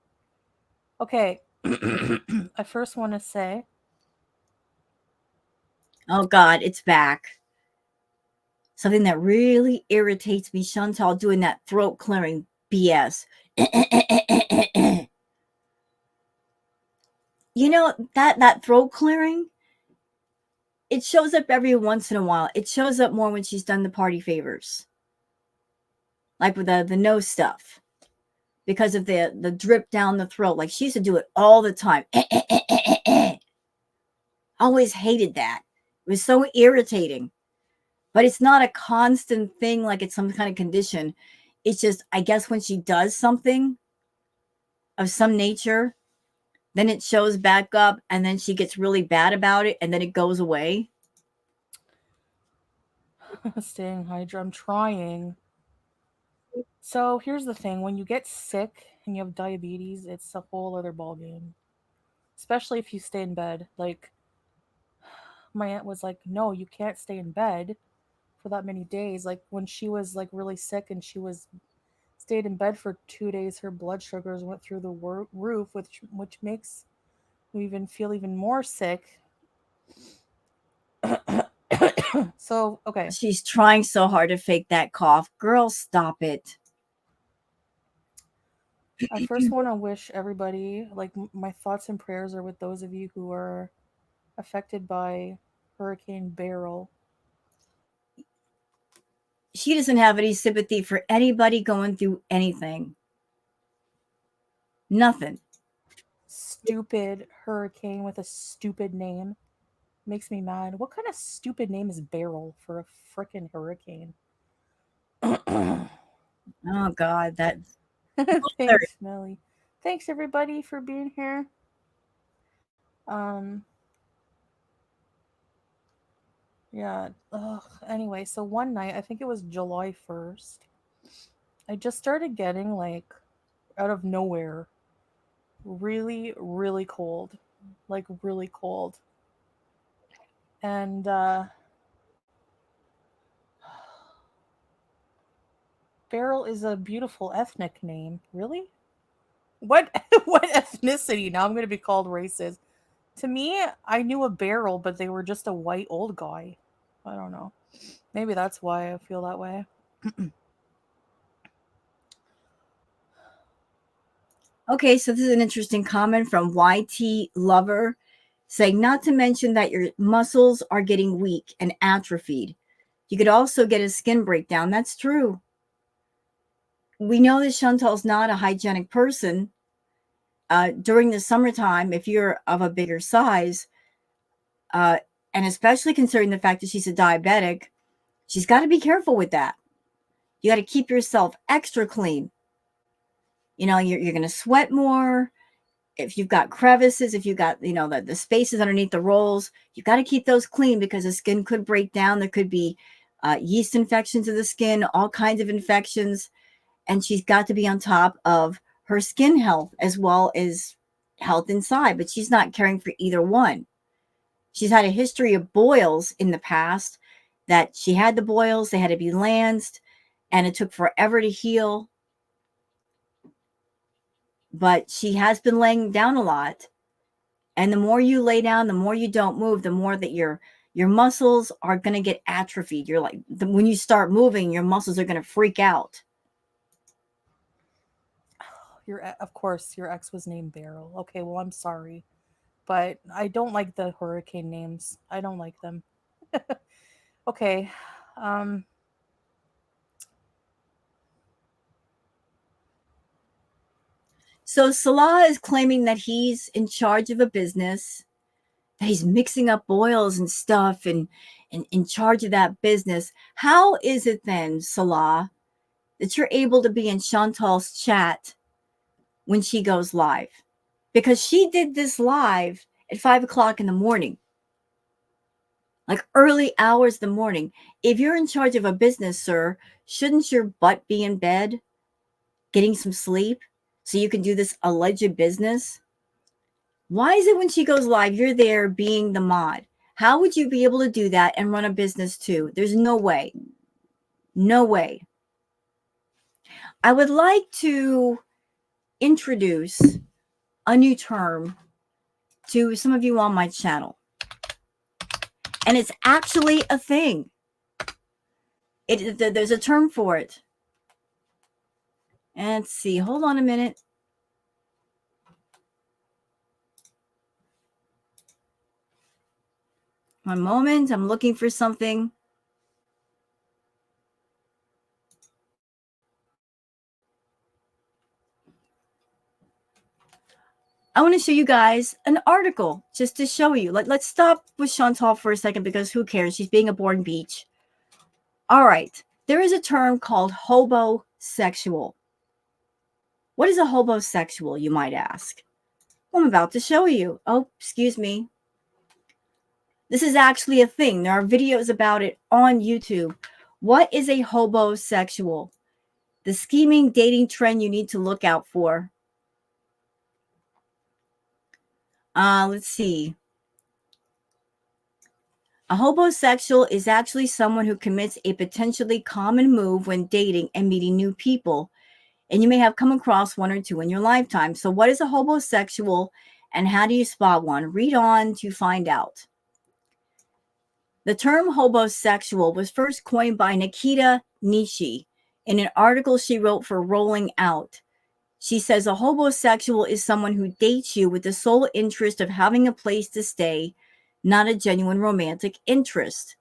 Okay. I first want to say, Oh God, it's back. Something that really irritates me, Chantal doing that throat clearing BS. You know, that throat clearing, it shows up every once in a while. It shows up more when she's done the party favors. Like with the nose stuff. Because of the drip down the throat. Like she used to do it all the time. Always hated that. It was so irritating. But it's not a constant thing like it's some kind of condition. It's just, I guess, when she does something of some nature, then it shows back up and then she gets really bad about it and then it goes away. staying hydra, I'm trying. So here's the thing: when you get sick and you have diabetes, it's a whole other ballgame. Especially if you stay in bed. Like my aunt was like, "No, you can't stay in bed for that many days." Like when she was like really sick and she was stayed in bed for 2 days, her blood sugars went through the roof, which makes me even feel even more sick. So okay, She's trying so hard to fake that cough. Girl, stop it. I first want to wish everybody like my thoughts and prayers are with those of you who are affected by Hurricane Beryl. She doesn't have any sympathy for anybody going through anything. Nothing. Stupid hurricane with a stupid name makes me mad. What kind of stupid name is Beryl for a freaking hurricane? Oh God, that Thanks, Melly. Thanks everybody for being here. Um, yeah. Ugh. Anyway, so one night, I think it was July 1st, I just started getting like out of nowhere really, really cold. Like really cold. And Beryl is a beautiful ethnic name. Really? What what ethnicity? Now I'm gonna be called racist. To me, I knew a Beryl, but they were just a white old guy. I don't know. Maybe that's why I feel that way. okay. So this is an interesting comment from YT Lover, saying not to mention that your muscles are getting weak and atrophied. You could also get a skin breakdown. That's true. We know that Chantal's not a hygienic person. During the summertime, if you're of a bigger size, uh, and especially considering the fact that she's a diabetic, she's got to be careful with that. You got to keep yourself extra clean. You know, you're going to sweat more. If you've got crevices, if you've got, you know, the spaces underneath the rolls, you've got to keep those clean because the skin could break down. There could be yeast infections of the skin, all kinds of infections. And she's got to be on top of her skin health as well as health inside, but she's not caring for either one. She's had a history of boils in the past that she had the boils, they had to be lanced, and it took forever to heal. But she has been laying down a lot. And the more you lay down, the more you don't move, the more that your muscles are going to get atrophied. You're like, when you start moving, your muscles are going to freak out. Of course, your ex was named Beryl. Okay, well, I'm sorry, but I don't like the hurricane names. I don't like them. Okay, um, So Salah is claiming that he's in charge of a business, that he's mixing up oils and stuff and in charge of that business. How is it then, Salah, that you're able to be in Chantal's chat when she goes live? Because she did this live at 5 o'clock in the morning, like early hours of the morning. If you're in charge of a business, sir, shouldn't your butt be in bed getting some sleep so you can do this alleged business? Why is it when she goes live, you're there being the mod? How would you be able to do that and run a business too? There's no way. No way. I would like to introduce a new term to some of you on my channel. And it's actually a thing. There's a term for it. And let's see. Hold on a minute. One moment. I'm looking for something. I want to show you guys an article just to show you. Let's stop with Chantal for a second because who cares? She's being a boring beach. All right. There is a term called hobosexual. What is a hobosexual, you might ask? Well, I'm about to show you. Oh, excuse me. This is actually a thing. There are videos about it on YouTube. What is a hobosexual? The scheming dating trend you need to look out for. Let's see. A hobosexual is actually someone who commits a potentially common move when dating and meeting new people. And you may have come across one or two in your lifetime. So what is a hobosexual and how do you spot one? Read on to find out. The term hobosexual was first coined by Nikita Nishi in an article she wrote for Rolling Out. She says a hobosexual is someone who dates you with the sole interest of having a place to stay, not a genuine romantic interest.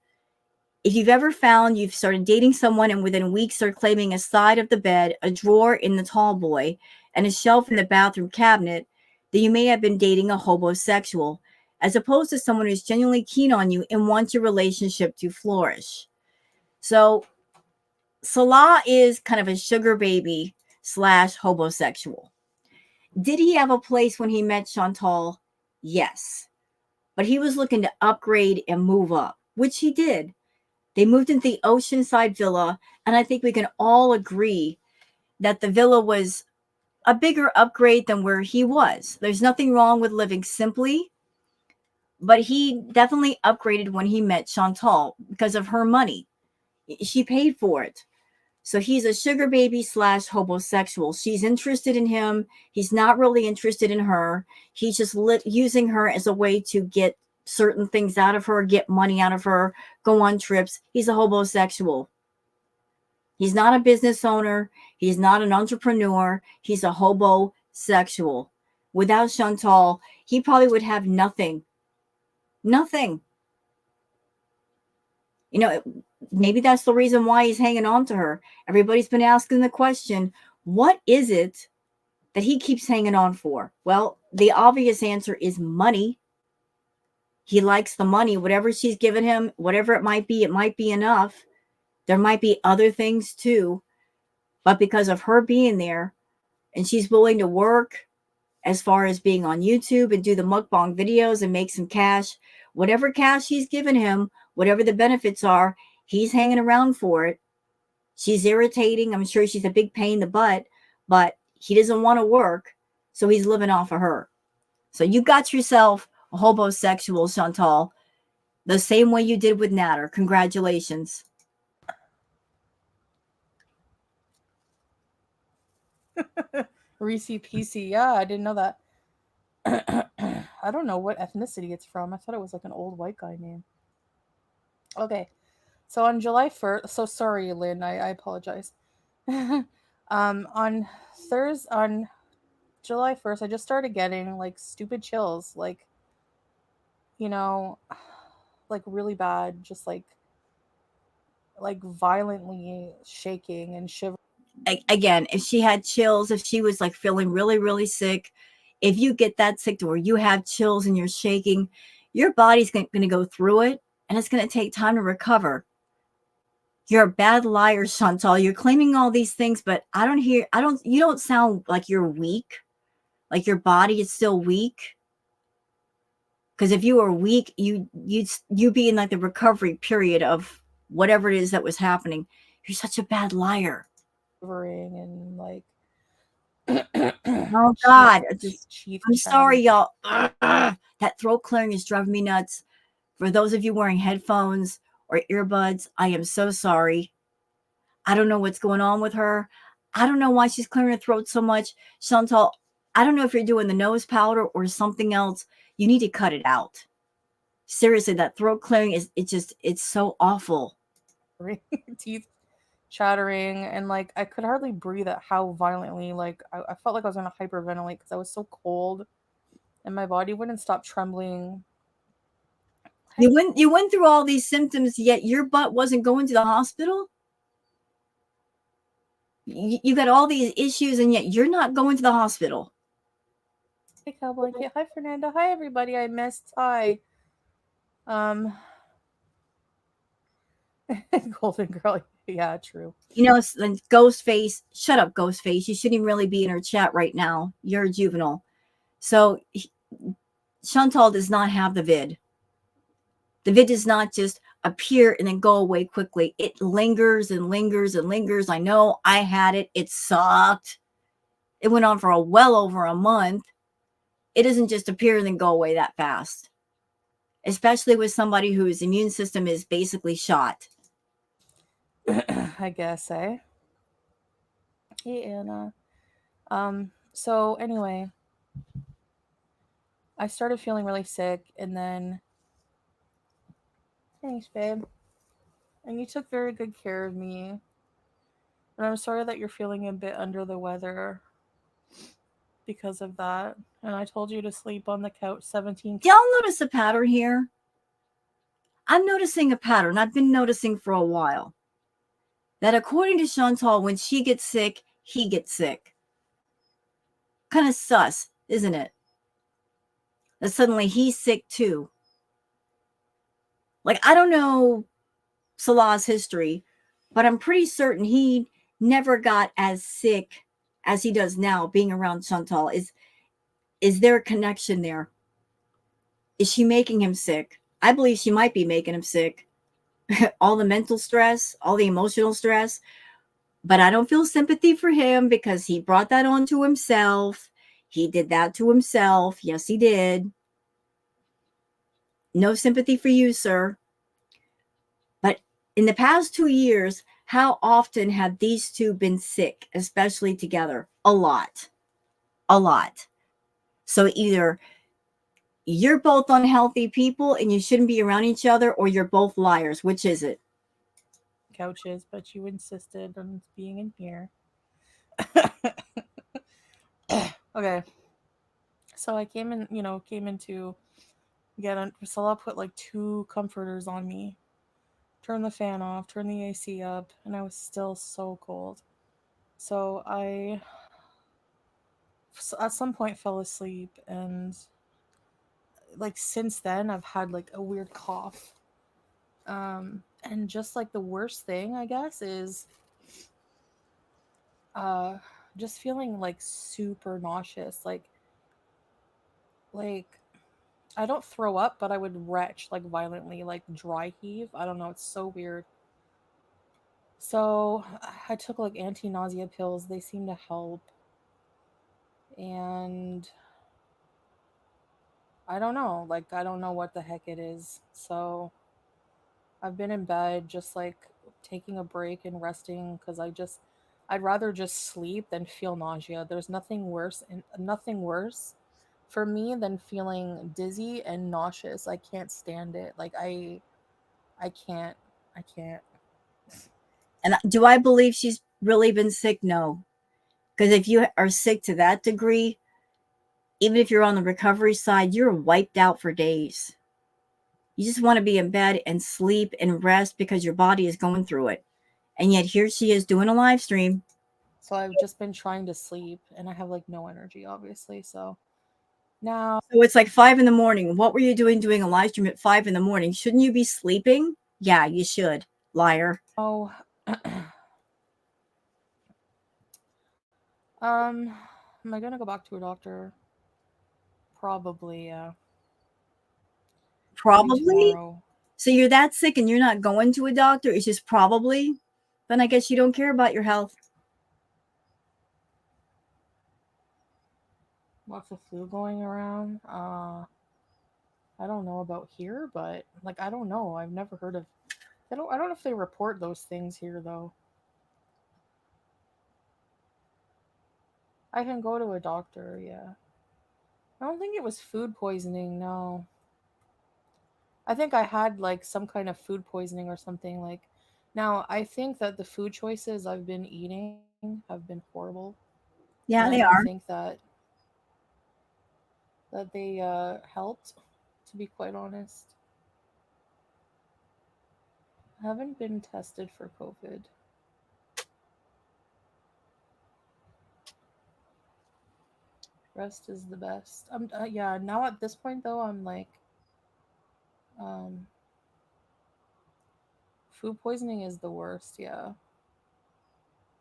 If you've ever found you've started dating someone and within weeks they're claiming a side of the bed, a drawer in the tall boy, and a shelf in the bathroom cabinet, then you may have been dating a hobosexual, as opposed to someone who's genuinely keen on you and wants your relationship to flourish. So Salah is kind of a sugar baby / hobosexual. Did he have a place when he met Chantal? Yes. But he was looking to upgrade and move up, which he did. They moved into the oceanside villa, and I think we can all agree that the villa was a bigger upgrade than where he was. There's nothing wrong with living simply, but he definitely upgraded when he met Chantal because of her money. She paid for it. So he's a sugar baby / hobosexual. She's interested in him. He's not really interested in her. He's just using her as a way to get certain things out of her, get money out of her, go on trips. He's a hobosexual. He's not a business owner. He's not an entrepreneur. He's a hobosexual. Without Chantal, he probably would have nothing. Nothing. You know, maybe that's the reason why he's hanging on to her. Everybody's been asking the question, what is it that he keeps hanging on for? Well, the obvious answer is money. He likes the money. Whatever she's given him, whatever it might be enough. There might be other things too. But because of her being there and she's willing to work as far as being on YouTube and do the mukbang videos and make some cash, whatever cash she's given him, whatever the benefits are, he's hanging around for it. She's irritating. I'm sure she's a big pain in the butt, but he doesn't want to work, so he's living off of her. So you got yourself a hobosexual, Chantal, the same way you did with Natter. Congratulations. Reese PC. Yeah, I didn't know that. I don't know what ethnicity it's from. I thought it was like an old white guy name. Okay. So on July 1st, so sorry, Lynn, I apologize. On July 1st, I just started getting like stupid chills, like, you know, like really bad, just like violently shaking and shivering. Again, if she had chills, if she was like feeling really, really sick, if you get that sick to where you have chills and you're shaking, your body's going to go through it and it's going to take time to recover. You're a bad liar, Chantal. You're claiming all these things, but you don't sound like you're weak, like your body is still weak. Because if you were weak, you'd be in like the recovery period of whatever it is that was happening. You're such a bad liar. And like Oh God, teeth I'm chattering. sorry, y'all. That throat clearing is driving me nuts. For those of you wearing headphones or earbuds, I am so sorry. I don't know what's going on with her. I don't know why she's clearing her throat so much. Chantal, I don't know if you're doing the nose powder or something else. You need to cut it out. Seriously, that throat clearing it's so awful. Teeth chattering, and like I could hardly breathe at how violently. Like I felt like I was gonna hyperventilate because I was so cold, and my body wouldn't stop trembling. You went through all these symptoms, yet your butt wasn't going to the hospital? You got all these issues, and yet you're not going to the hospital. Hey, Cowboy Kit. Hi, Fernando. Hi, everybody. I missed. Hi. Um, Golden Girl. Yeah, true. You know, Ghostface, shut up, Ghostface. You shouldn't really be in her chat right now. You're a juvenile. So Chantal does not have the vid. The vid does not just appear and then go away quickly. It lingers and lingers and lingers. I know I had it. It sucked. It went on for well over a month. It doesn't just appear and then go away that fast, especially with somebody whose immune system is basically shot. I guess, eh? Hey, Anna. So anyway, I started feeling really sick, and then thanks, babe. And you took very good care of me. And I'm sorry that you're feeling a bit under the weather because of that. And I told you to sleep on the couch 17. Do y'all notice a pattern here? I'm noticing a pattern I've been noticing for a while. That according to Chantal, when she gets sick, he gets sick. Kind of sus, isn't it? That suddenly he's sick too. Like, I don't know Salah's history, but I'm pretty certain he never got as sick as he does now being around Chantal. Is there a connection there? Is she making him sick? I believe she might be making him sick. All the mental stress, all the emotional stress. But I don't feel sympathy for him because he brought that on to himself. He did that to himself. Yes, he did. No sympathy for you, sir. But in the past 2 years, how often have these two been sick, especially together? A lot. A lot. So either you're both unhealthy people and you shouldn't be around each other, or you're both liars. Which is it? Couches, but you insisted on being in here. Okay. So I came in, came into get on. Salah put like 2 comforters on me, turn the fan off, turn the AC up, and I was still so cold. So I, at some point, fell asleep, and like since then, I've had like a weird cough. And just like the worst thing, I guess, is uh, just feeling like super nauseous. Like I don't throw up, but I would retch like violently, like dry heave. I don't know. It's so weird. So I took like anti-nausea pills. They seem to help. And I don't know. Like, I don't know what the heck it is. So I've been in bed just like taking a break and resting because I'd rather just sleep than feel nausea. There's nothing worse for me than feeling dizzy and nauseous. I can't stand it. Like, I can't. I can't. And do I believe she's really been sick? No. Because if you are sick to that degree, even if you're on the recovery side, you're wiped out for days. You just want to be in bed and sleep and rest because your body is going through it. And yet here she is doing a live stream. So I've just been trying to sleep and I have like no energy, obviously. So now. So it's like 5 in the morning. What were you doing a live stream at 5 in the morning? Shouldn't you be sleeping? Yeah, you should. Liar. Oh. Am I gonna go back to a doctor? Probably, yeah. Maybe Probably. tomorrow. So you're that sick and you're not going to a doctor. It's just probably. Then I guess you don't care about your health. Lots of flu going around. I don't know about here, but like I don't know. I've never heard of. I don't know if they report those things here though. I can go to a doctor. Yeah. I don't think it was food poisoning. No. I think I had like some kind of food poisoning or something like. Now I think that the food choices I've been eating have been horrible, and Yeah, I they don't are. think that they helped. To be quite honest, I haven't been tested for COVID. Rest is the best. Yeah. Now at this point though, I'm like, um, food poisoning is the worst. Yeah.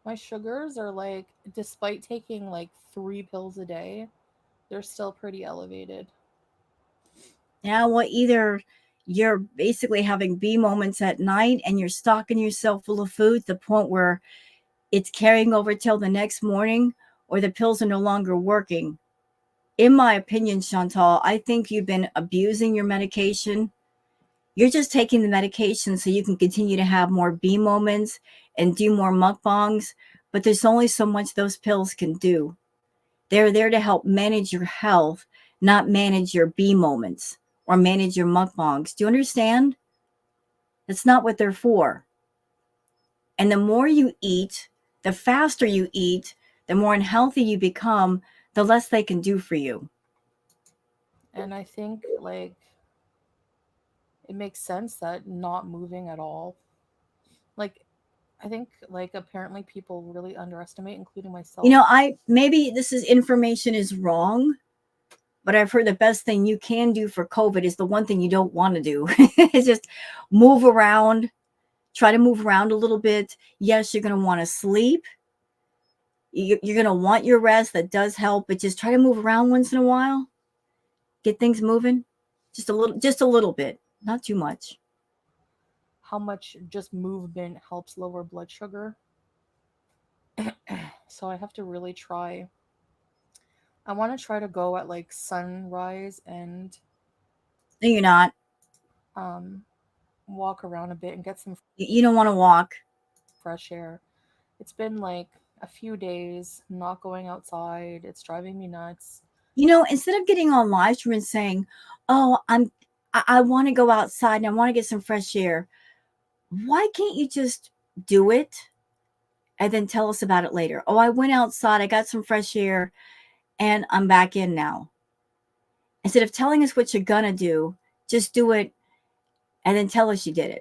My sugars are like, despite taking like 3 pills a day, they're still pretty elevated. Yeah, well, either you're basically having B moments at night and you're stocking yourself full of food to the point where it's carrying over till the next morning, or the pills are no longer working. In my opinion, Chantal, I think you've been abusing your medication. You're just taking the medication so you can continue to have more B moments and do more mukbangs, but there's only so much those pills can do. They're there to help manage your health, not manage your B moments or manage your mukbangs. Do you understand? That's not what they're for. And the more you eat, the faster you eat, the more unhealthy you become, the less they can do for you. And I think like it makes sense that not moving at all. Like I think like apparently people really underestimate, including You myself. know, I maybe this is information is wrong, but I've heard the best thing you can do for COVID is the one thing you don't want to do. Is just move around, try to move around a little bit. Yes, you're going to want to sleep. You're going to want your rest. That does help, but just try to move around once in a while. Get things moving. Just a little bit, not too much. How much just movement helps lower blood sugar. So I have to really try. I want to try to go at like sunrise and No, you're not. um walk around a bit and get some You don't want to walk. fresh air. It's been like a few days not going outside. It's driving me nuts. Instead of getting on live stream and saying, "Oh, I want to go outside and I want to get some fresh air," why can't you just do it and then tell us about it later? Oh, I went outside, I got some fresh air, and I'm back in now. Instead of telling us what you're gonna do, just do it and then tell us you did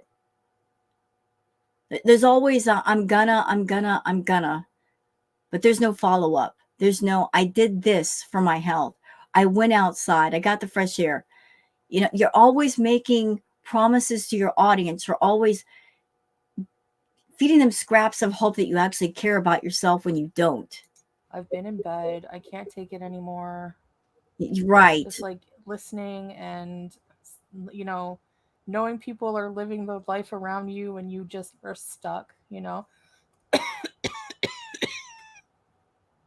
it. There's always a I'm gonna, but there's no follow up. There's no, I did this for my health. I went outside, I got the fresh air. You're always making promises to your audience. You're always feeding them scraps of hope that you actually care about yourself when you don't. I've been in bed. I can't take it anymore. Right. Just like listening and, you know, knowing people are living the life around you and you just are stuck, you know?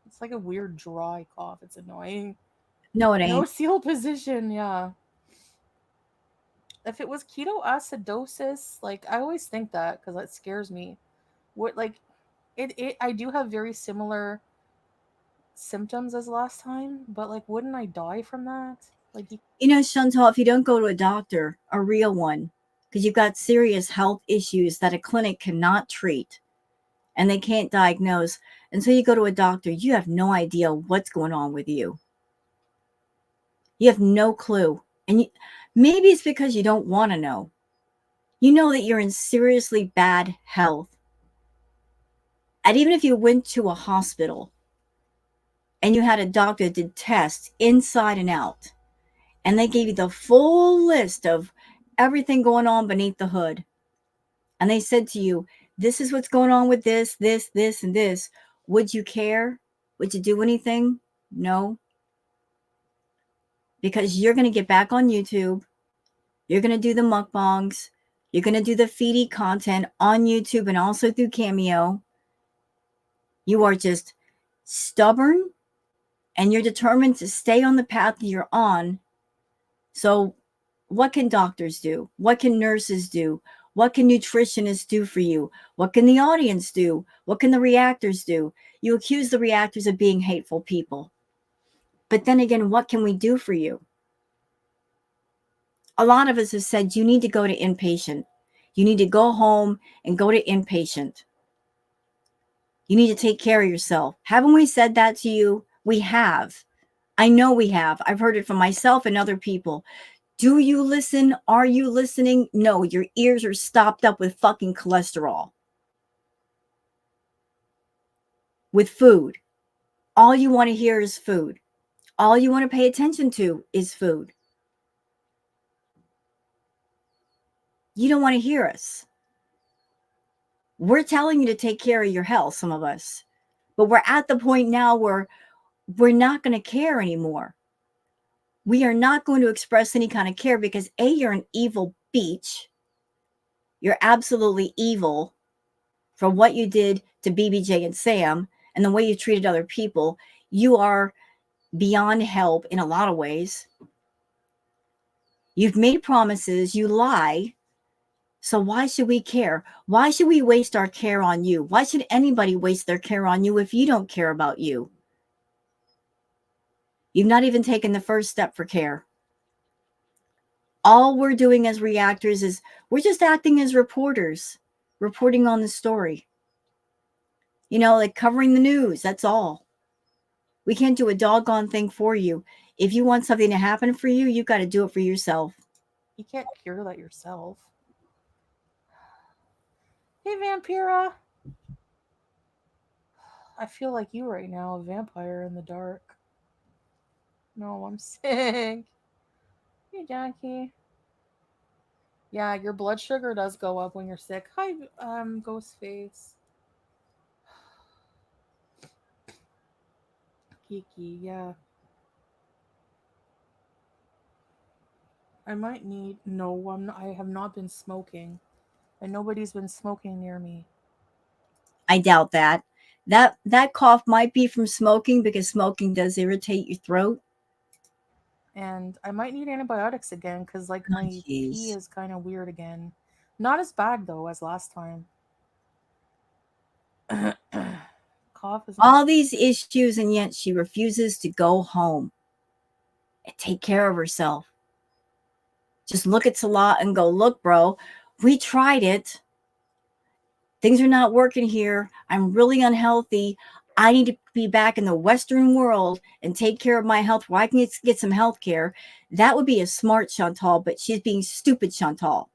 It's like a weird dry cough. It's annoying. No, it No ain't. seal position. Yeah. If it was ketoacidosis, like I always think that because that scares me. What, like, I do have very similar symptoms as last time, but like, wouldn't I die from that? Like, Chantal, if you don't go to a doctor, a real one, because you've got serious health issues that a clinic cannot treat and they can't diagnose, until you go to a doctor, you have no idea what's going on with you. You have no clue. And maybe it's because you don't want to know. You know that you're in seriously bad health. And even if you went to a hospital and you had a doctor that did tests inside and out, and they gave you the full list of everything going on beneath the hood, and they said to you, this is what's going on with this, and this, would you care? Would you do anything? No, because you're going to get back on YouTube. You're going to do the mukbangs. You're going to do the feedy content on YouTube and also through Cameo. You are just stubborn and you're determined to stay on the path that you're on. So what can doctors do? What can nurses do? What can nutritionists do for you? What can the audience do? What can the reactors do? You accuse the reactors of being hateful people. But then again, what can we do for you? A lot of us have said you need to go to inpatient. You need to go home and go to inpatient. You need to take care of yourself. Haven't we said that to you? We have. I know we have. I've heard it from myself and other people. Do you listen? Are you listening? No, your ears are stopped up with fucking cholesterol. With food. All you want to hear is food. All you want to pay attention to is food. You don't want to hear us. We're telling you to take care of your health, some of us. But we're at the point now where we're not going to care anymore. We are not going to express any kind of care because A, you're an evil beach. You're absolutely evil for what you did to BBJ and Sam and the way you treated other people. You are beyond help in a lot of ways. You've made promises, you lie. So why should we care? Why should we waste our care on you? Why should anybody waste their care on you if you don't care about you? You've not even taken the first step for care. All we're doing as reactors is we're just acting as reporters, reporting on the story. You know, like covering the news, that's all. We can't do a doggone thing for you. If you want something to happen for you, you've got to do it for yourself. You can't cure that yourself. Hey, Vampira. I feel like you right now, a vampire in the dark. No, I'm sick. Hey, Jackie. Yeah, your blood sugar does go up when you're sick. Hi, Ghostface. Kiki, yeah. I might need. No, I have not been smoking, and nobody's been smoking near me. I doubt that. That cough might be from smoking because smoking does irritate your throat. And I might need antibiotics again because like my pee Jeez. is kind of weird again. Not as bad though as last time. Cough is All these issues, and yet she refuses to go home and take care of herself. Just look at Salah and go, look, bro, we tried it. Things are not working here. I'm really unhealthy. I need to be back in the Western world and take care of my health where I can get some health care. That would be a smart Chantal, but she's being stupid Chantal.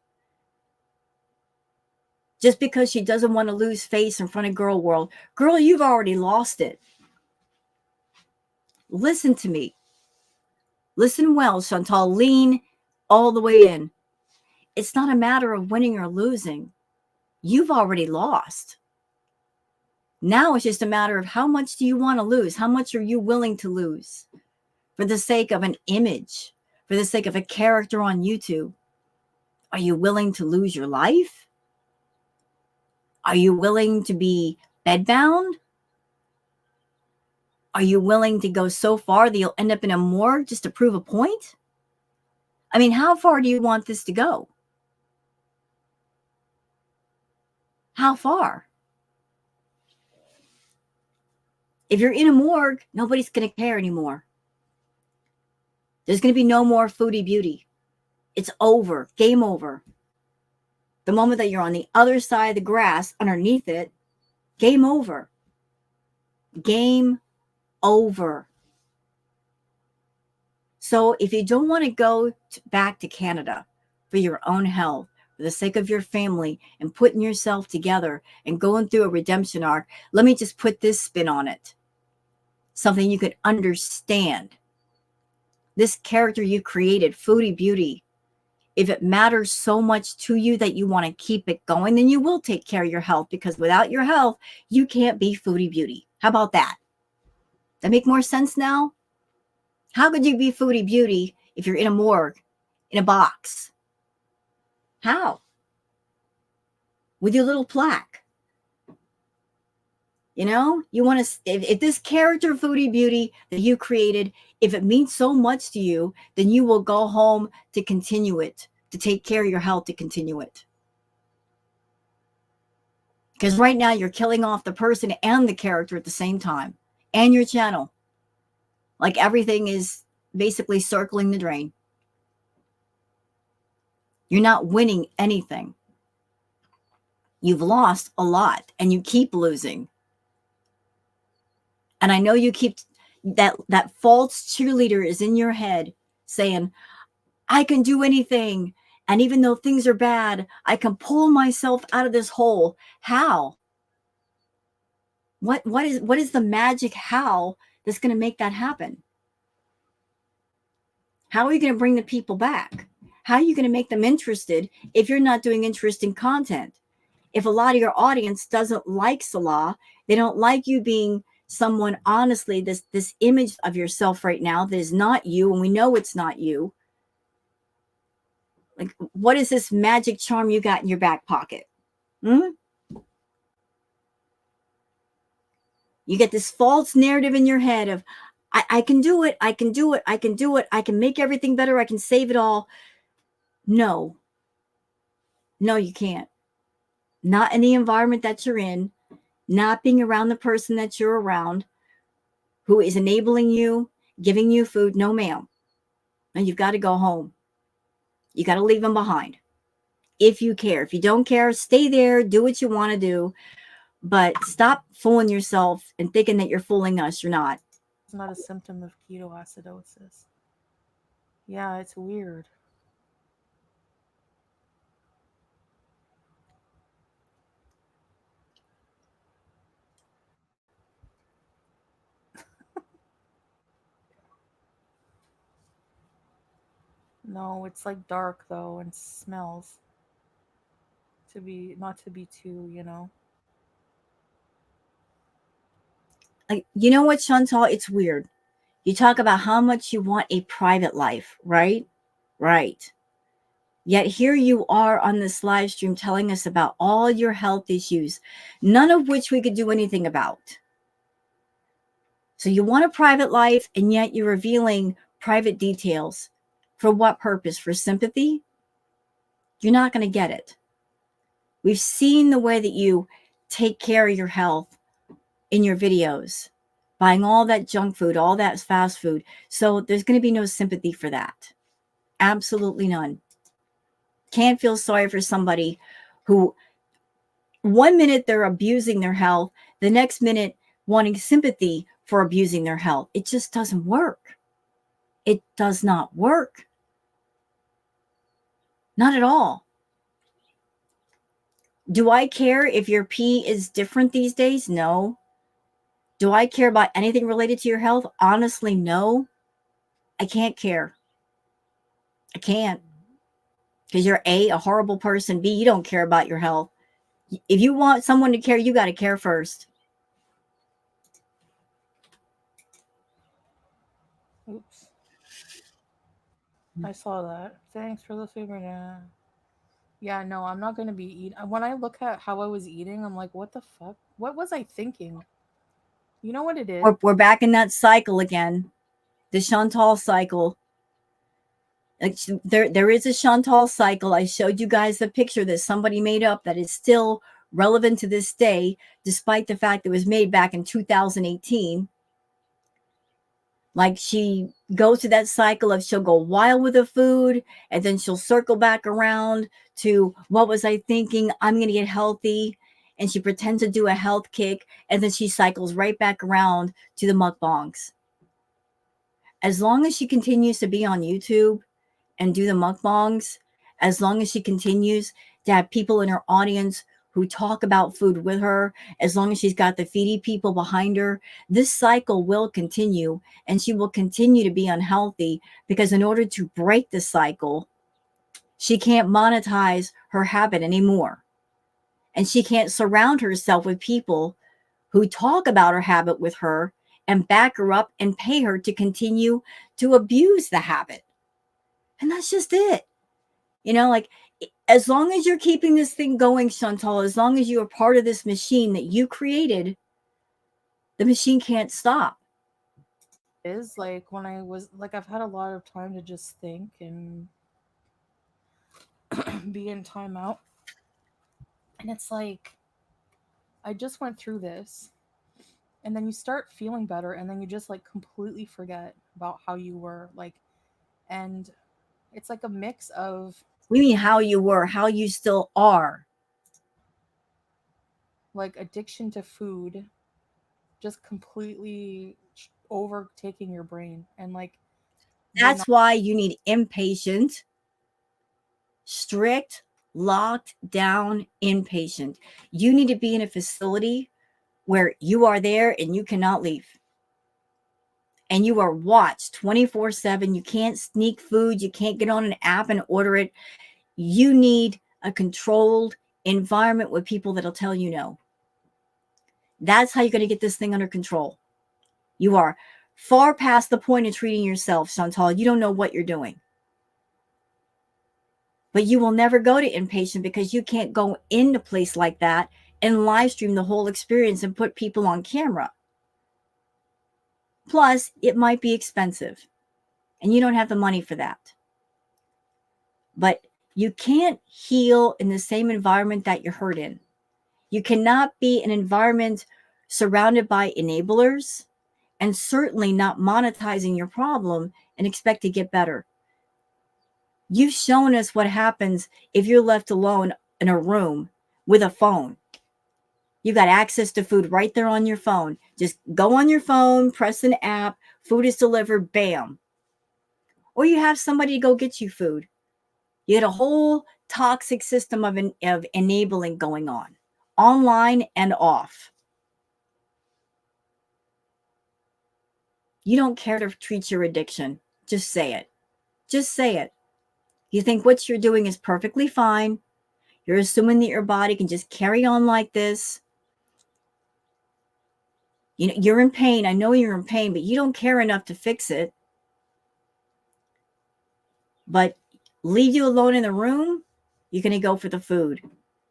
Just because she doesn't want to lose face in front of girl world. Girl, you've already lost it. Listen to me. Listen well, Chantal. Lean all the way in. It's not a matter of winning or losing. You've already lost. Now it's just a matter of how much do you want to lose? How much are you willing to lose for the sake of an image, for the sake of a character on YouTube? Are you willing to lose your life? Are you willing to be bedbound? Are you willing to go so far that you'll end up in a morgue just to prove a point? I mean, how far do you want this to go? How far? If you're in a morgue, nobody's going to care anymore. There's going to be no more foodie beauty. It's over. Game over. The moment that you're on the other side of the grass, underneath it, game over. Game over. So if you don't want to go back to Canada for your own health, for the sake of your family and putting yourself together and going through a redemption arc, let me just put this spin on it. Something you could understand. This character you created, Foodie Beauty, if it matters so much to you that you want to keep it going, then you will take care of your health, because without your health, you can't be Foodie Beauty. How about that? That make more sense now? How could you be Foodie Beauty if you're in a morgue, in a box? How? With your little plaque. You know, you want to, if this character Foodie Beauty that you created, if it means so much to you, then you will go home to continue it, to take care of your health, to continue it. Because right now you're killing off the person and the character at the same time, and your channel. Like everything is basically circling the drain. You're not winning anything. You've lost a lot and you keep losing. And I know you keep that false cheerleader is in your head saying, I can do anything. And even though things are bad, I can pull myself out of this hole. How? What is the magic how that's going to make that happen? How are you going to bring the people back? How are you going to make them interested if you're not doing interesting content? If a lot of your audience doesn't like Salah, they don't like you being someone, honestly, this image of yourself right now that is not you, and we know it's not you. Like, what is this magic charm you got in your back pocket? You get this false narrative in your head of, I can do it, I can do it, I can do it, I can make everything better, I can save it all. No, you can't. Not in the environment that you're in, not being around the person that you're around who is enabling you, giving you food. No, ma'am. And you've got to go home. You got to leave them behind. If you care. If you don't care, stay there, do what you want to do. But stop fooling yourself and thinking that you're fooling us. You're not. It's not a symptom of ketoacidosis. Yeah, it's weird. No, it's like dark though and smells. To be not to be too, you know. Like, you know what, Chantal? It's weird. You talk about how much you want a private life, right? Right. Yet here you are on this live stream telling us about all your health issues, none of which we could do anything about. So you want a private life, and yet you're revealing private details. For what purpose? For sympathy? You're not going to get it. We've seen the way that you take care of your health in your videos, buying all that junk food, all that fast food. So there's going to be no sympathy for that. Absolutely none. Can't feel sorry for somebody who 1 minute they're abusing their health, the next minute wanting sympathy for abusing their health. It just doesn't work. It does not work. Not at all. Do I care if your pee is different these days? No. Do I care about anything related to your health? Honestly, no. I can't care. I can't. Because you're A, a horrible person. B, you don't care about your health. If you want someone to care, you got to care first. Oops. I saw that. Thanks for the super chat. Yeah, no, I'm not gonna be eating. When I look at how I was eating, I'm like, what the fuck? What was I thinking? You know what it is? We're back in that cycle again. The Chantal cycle. There is a Chantal cycle. I showed you guys the picture that somebody made up that is still relevant to this day, despite the fact that it was made back in 2018. Like, she goes to that cycle of she'll go wild with the food, and then she'll circle back around to, what was I thinking? I'm going to get healthy. And she pretends to do a health kick, and then she cycles right back around to the mukbangs. As long as she continues to be on YouTube and do the mukbangs, as long as she continues to have people in her audience who talk about food with her, as long as she's got the feedy people behind her, this cycle will continue, and she will continue to be unhealthy, because in order to break the cycle, she can't monetize her habit anymore. And she can't surround herself with people who talk about her habit with her and back her up and pay her to continue to abuse the habit. And that's just it. You know, like, as long as you're keeping this thing going, Chantal, as long as you are part of this machine that you created, The machine can't stop. Is like when I was like I've had a lot of time to just think and be in timeout. And it's like I just went through this and then you start feeling better and then you just like completely forget about how you were like and it's like a mix of We mean how you were, how you still are. like addiction to food just completely overtaking your brain and like you're not That's why you need impatient, strict, locked down inpatient. You need to be in a facility where you are there and you cannot leave. And you are watched 24/7. You can't sneak food. You can't get on an app and order it. You need a controlled environment with people that'll tell you no. That's how you're going to get this thing under control. You are far past the point of treating yourself, Chantal. You don't know what you're doing. But you will never go to inpatient because you can't go in a place like that and live stream the whole experience and put people on camera. Plus, it might be expensive and you don't have the money for that. But you can't heal in the same environment that you're hurt in. You cannot be an environment surrounded by enablers and certainly not monetizing your problem and expect to get better. You've shown us what happens if you're left alone in a room with a phone. You got access to food right there on your phone. Just go on your phone, press an app, food is delivered, bam. Or you have somebody to go get you food. You had a whole toxic system of enabling going on, online and off. You don't care to treat your addiction. Just say it. Just say it. You think what you're doing is perfectly fine. You're assuming that your body can just carry on like this. You know, you're in pain. I know you're in pain, but you don't care enough to fix it. But leave you alone in the room, you're going to go for the food.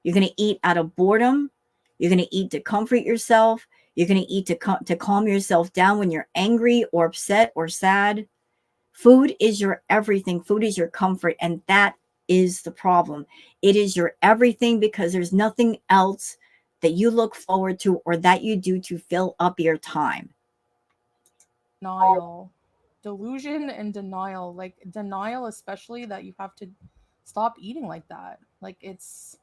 You're going to eat out of boredom. You're going to eat to comfort yourself. You're going to eat to calm yourself down when you're angry or upset or sad. Food is your everything. Food is your comfort. And that is the problem. It is your everything because there's nothing else that you look forward to or that you do to fill up your time. denial, delusion and denial, like denial especially that you have to stop eating like that. Like it's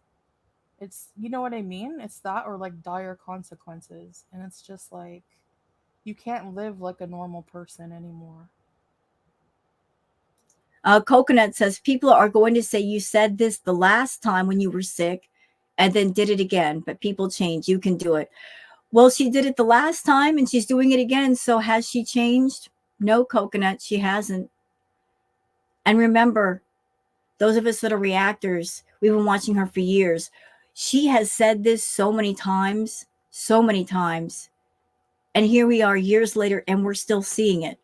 you know what I mean? It's that or like dire consequences. And it's just like you can't live like a normal person anymore. Coconut says people are going to say you said this the last time when you were sick and then did it again, but people change. You can do it. Well, she did it the last time and she's doing it again. So has she changed? No, Coconut, she hasn't. And remember, those of us that are reactors, we've been watching her for years. She has said this so many times, so many times. And here we are years later and we're still seeing it.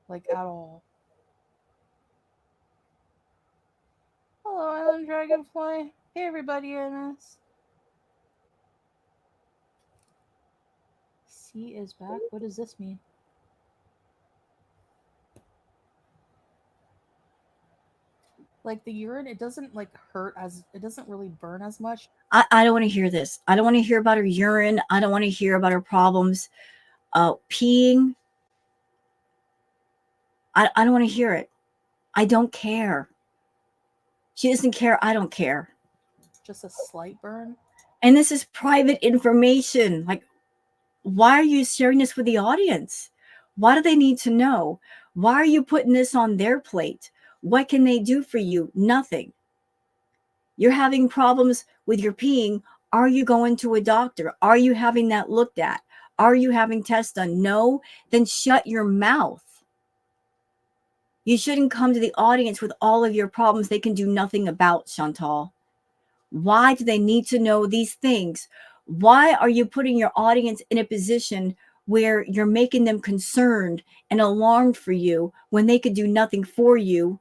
Like at all. Hello, Island Dragonfly. Hey everybody in this. C is back. What does this mean? Like the urine, it doesn't like hurt as it doesn't really burn as much. I don't want to hear this. I don't want to hear about her urine. I don't want to hear about her problems peeing. I don't want to hear it. I don't care. She doesn't care. I don't care. Just a slight burn. And this is private information. Like, why are you sharing this with the audience? Why do they need to know? Why are you putting this on their plate? What can they do for you? Nothing. You're having problems with your peeing. Are you going to a doctor? Are you having that looked at? Are you having tests done? No? Then shut your mouth. You shouldn't come to the audience with all of your problems they can do nothing about, Chantal. Why do they need to know these things? Why are you putting your audience in a position where you're making them concerned and alarmed for you when they could do nothing for you?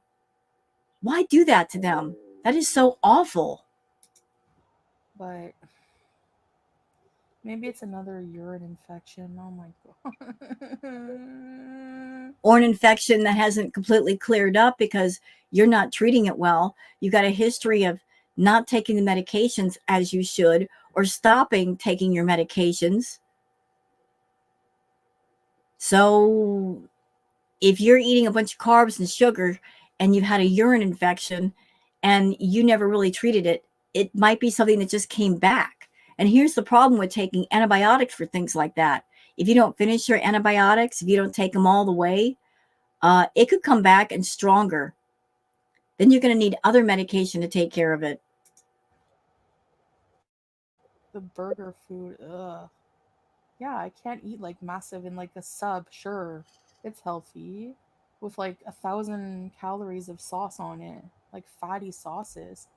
Why do that to them? That is so awful. But Maybe it's another urine infection. Oh my god. Or an infection that hasn't completely cleared up because you're not treating it well. You got a history of not taking the medications as you should, or stopping taking your medications. So if you're eating a bunch of carbs and sugar and you've had a urine infection and you never really treated it, it might be something that just came back. And here's the problem with taking antibiotics for things like that. If you don't finish your antibiotics, if you don't take them all the way, it could come back and stronger. Then you're going to need other medication to take care of it. The burger food. Ugh. Yeah, I can't eat like massive in like a sub. Sure, it's healthy with like 1,000 calories of sauce on it, like fatty sauces.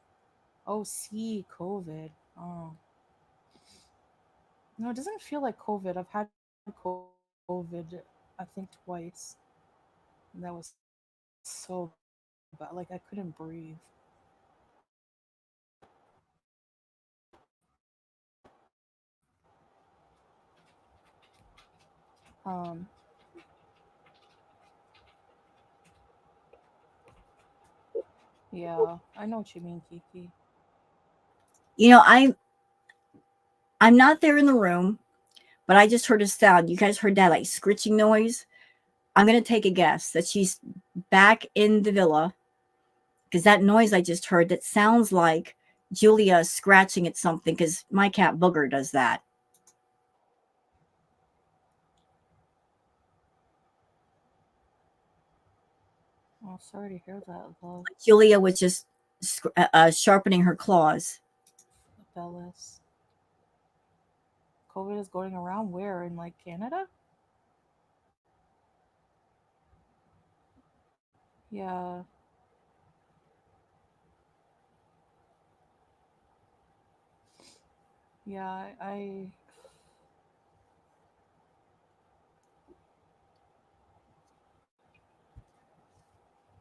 Oh, see, COVID. Oh, no, it doesn't feel like COVID. I've had COVID, I think twice. And that was so bad. Like I couldn't breathe. Um, yeah, I know what you mean, Kiki. You know, I'm not there in the room, but I just heard a sound. You guys heard that like scritching noise? I'm going to take a guess that she's back in the villa, because that noise I just heard, that sounds like Julia scratching at something, because my cat Booger does that. Oh, sorry to hear that, love. Julia was just sharpening her claws. Bellis. COVID is going around where? In like Canada? Yeah. Yeah,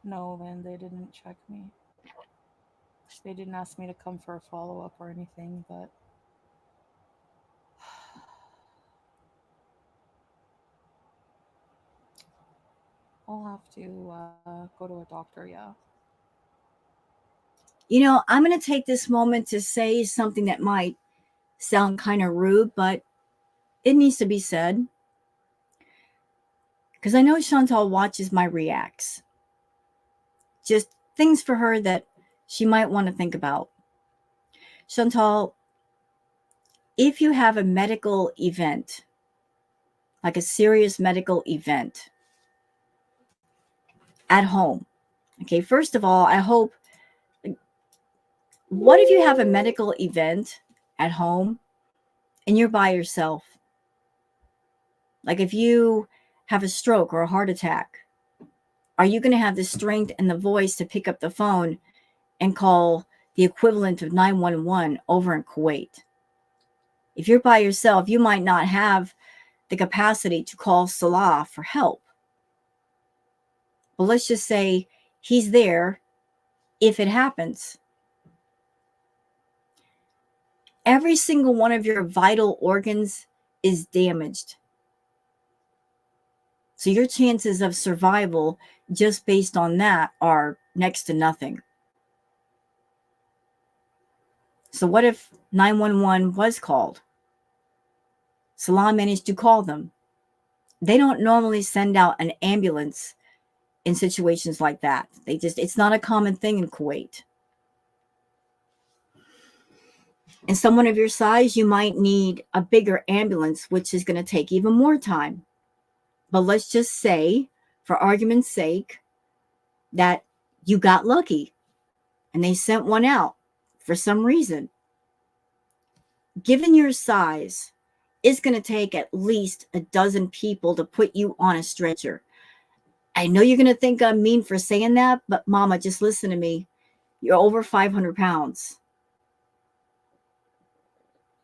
no, man, they didn't check me. They didn't ask me to come for a follow up or anything, but I'll have to go to a doctor, yeah. You know, I'm going to take this moment to say something that might sound kind of rude, but it needs to be said, because I know Chantal watches my reacts. Just things for her that she might want to think about. Chantal, if you have a medical event, like a serious medical event at home, okay, first of all, I hope, what if you have a medical event at home and you're by yourself? Like if you have a stroke or a heart attack, are you going to have the strength and the voice to pick up the phone and call the equivalent of 911 over in Kuwait? If you're by yourself, you might not have the capacity to call Salah for help. But let's just say he's there if it happens. Every single one of your vital organs is damaged. So your chances of survival just based on that are next to nothing. So what if 911 was called? Salah managed to call them. They don't normally send out an ambulance in situations like that. It's not a common thing in Kuwait. And someone of your size, you might need a bigger ambulance, which is going to take even more time. But let's just say, for argument's sake, that you got lucky and they sent one out for some reason. Given your size, it's going to take at least a dozen people to put you on a stretcher. I know you're going to think I'm mean for saying that, but mama, just listen to me. You're over 500 pounds.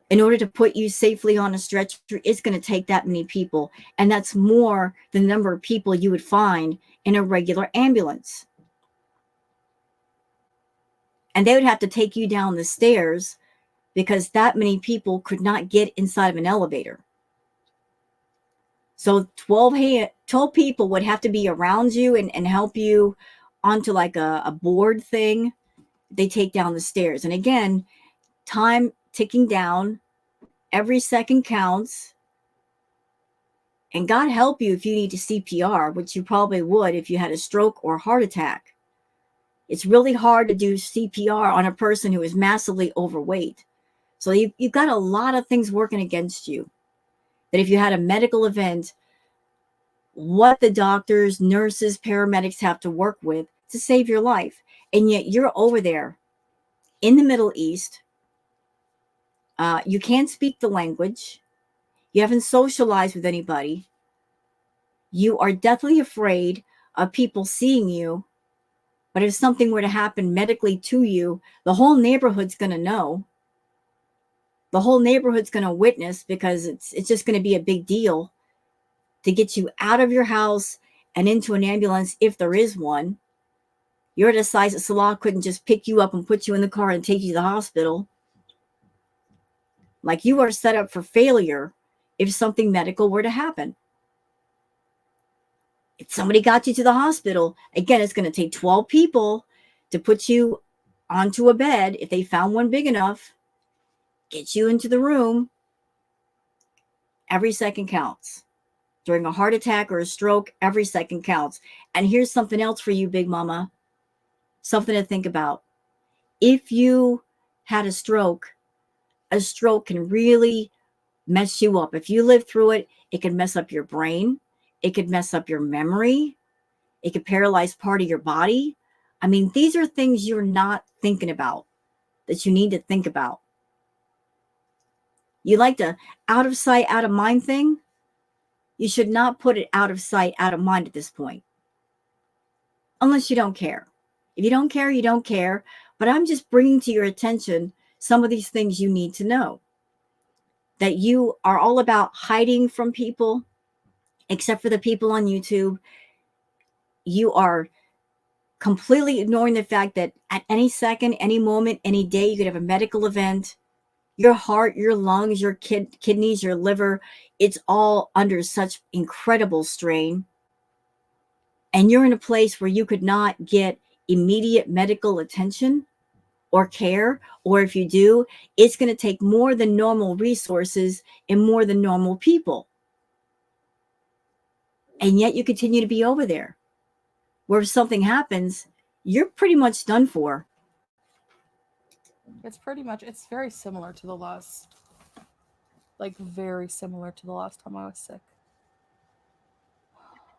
In order to put you safely on a stretcher, it's going to take that many people. And that's more than the number of people you would find in a regular ambulance. And they would have to take you down the stairs because that many people could not get inside of an elevator. So 12 people would have to be around you and help you onto like a board thing. They take down the stairs. And again, time ticking down, every second counts. And God help you if you need to CPR, which you probably would if you had a stroke or a heart attack. It's really hard to do CPR on a person who is massively overweight. So you've got a lot of things working against you. That if you had a medical event, what the doctors, nurses, paramedics have to work with to save your life. And yet you're over there in the Middle East. You can't speak the language. You haven't socialized with anybody. You are deathly afraid of people seeing you. But if something were to happen medically to you, the whole neighborhood's going to know. The whole neighborhood's going to witness, because it's just going to be a big deal to get you out of your house and into an ambulance if there is one. You're the size that Salah couldn't just pick you up and put you in the car and take you to the hospital. Like, you are set up for failure if something medical were to happen. If somebody got you to the hospital, again, it's going to take 12 people to put you onto a bed, if they found one big enough, get you into the room. Every second counts. During a heart attack or a stroke, every second counts. And here's something else for you, Big Mama. Something to think about. If you had a stroke can really mess you up. If you live through it, it can mess up your brain. It could mess up your memory. It could paralyze part of your body. I mean, these are things you're not thinking about that you need to think about. You like the out of sight, out of mind thing? You should not put it out of sight, out of mind at this point. Unless you don't care. If you don't care, you don't care. But I'm just bringing to your attention some of these things you need to know. That you are all about hiding from people, except for the people on YouTube. You are completely ignoring the fact that at any second, any moment, any day, you could have a medical event. Your heart, your lungs, your kidneys, your liver, it's all under such incredible strain. And you're in a place where you could not get immediate medical attention or care, or if you do, it's going to take more than normal resources and more than normal people. And yet you continue to be over there, where if something happens, you're pretty much done for. It's very similar to the last, like very similar to the last time I was sick.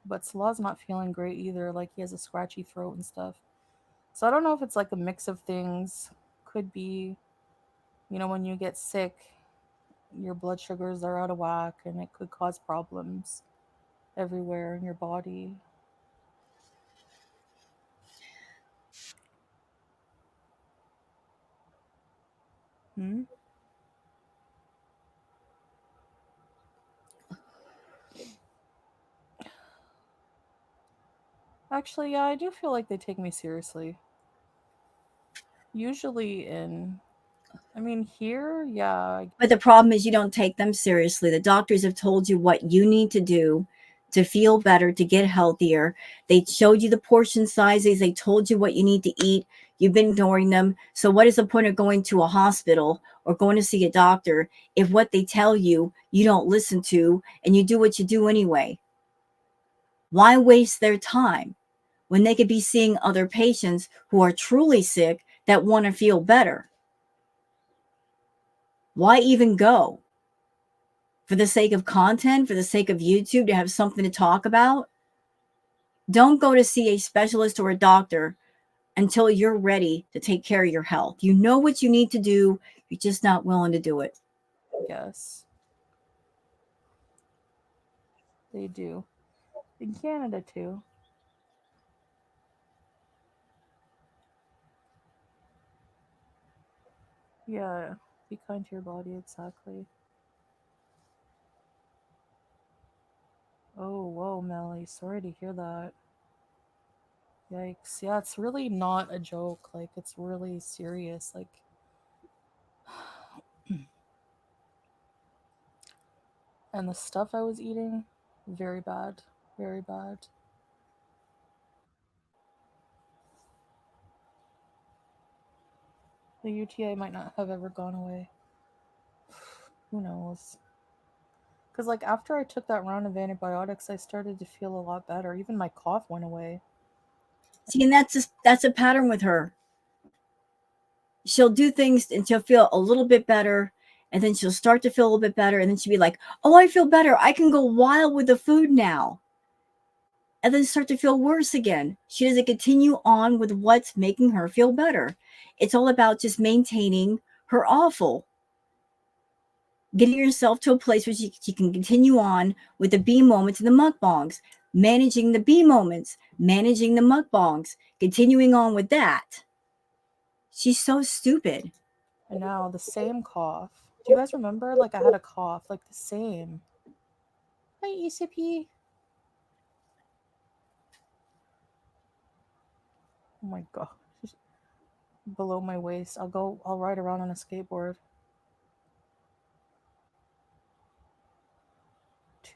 But Salah's not feeling great either. Like, he has a scratchy throat and stuff. So I don't know if it's like a mix of things. Could be, when you get sick, your blood sugars are out of whack and it could cause problems everywhere in your body. Hmm? Actually, yeah, I do feel like they take me seriously. Usually here, yeah. But the problem is you don't take them seriously. The doctors have told you what you need to do to feel better, to get healthier. They showed you the portion sizes. They told you what you need to eat. You've been ignoring them. So what is the point of going to a hospital or going to see a doctor if what they tell you, you don't listen to and you do what you do anyway? Why waste their time when they could be seeing other patients who are truly sick that want to feel better? Why even go? For the sake of content, for the sake of YouTube, to have something to talk about? Don't go to see a specialist or a doctor until you're ready to take care of your health. You know what you need to do, you're just not willing to do it. Yes, they do. In Canada, too. Yeah, be kind to your body, exactly. Oh, whoa, Melly. Sorry to hear that. Yikes. Yeah, it's really not a joke. Like, it's really serious. Like, And the stuff I was eating, very bad. Very bad. The UTI might not have ever gone away. Who knows? Because, like, after I took that round of antibiotics, I started to feel a lot better. Even my cough went away. See, and that's a pattern with her. She'll do things and she'll feel a little bit better, and then she'll start to feel a little bit better, and then she'll be like, oh, I feel better. I can go wild with the food now. And then start to feel worse again. She doesn't continue on with what's making her feel better. It's all about just maintaining her awful. Getting yourself to a place where she can continue on with the B moments and the mukbangs, managing the B moments, managing the mukbangs, continuing on with that. She's so stupid. And now the same cough. Do you guys remember? Like, I had a cough, like the same. Hi, ECP. Oh my god. Just below my waist. I'll ride around on a skateboard.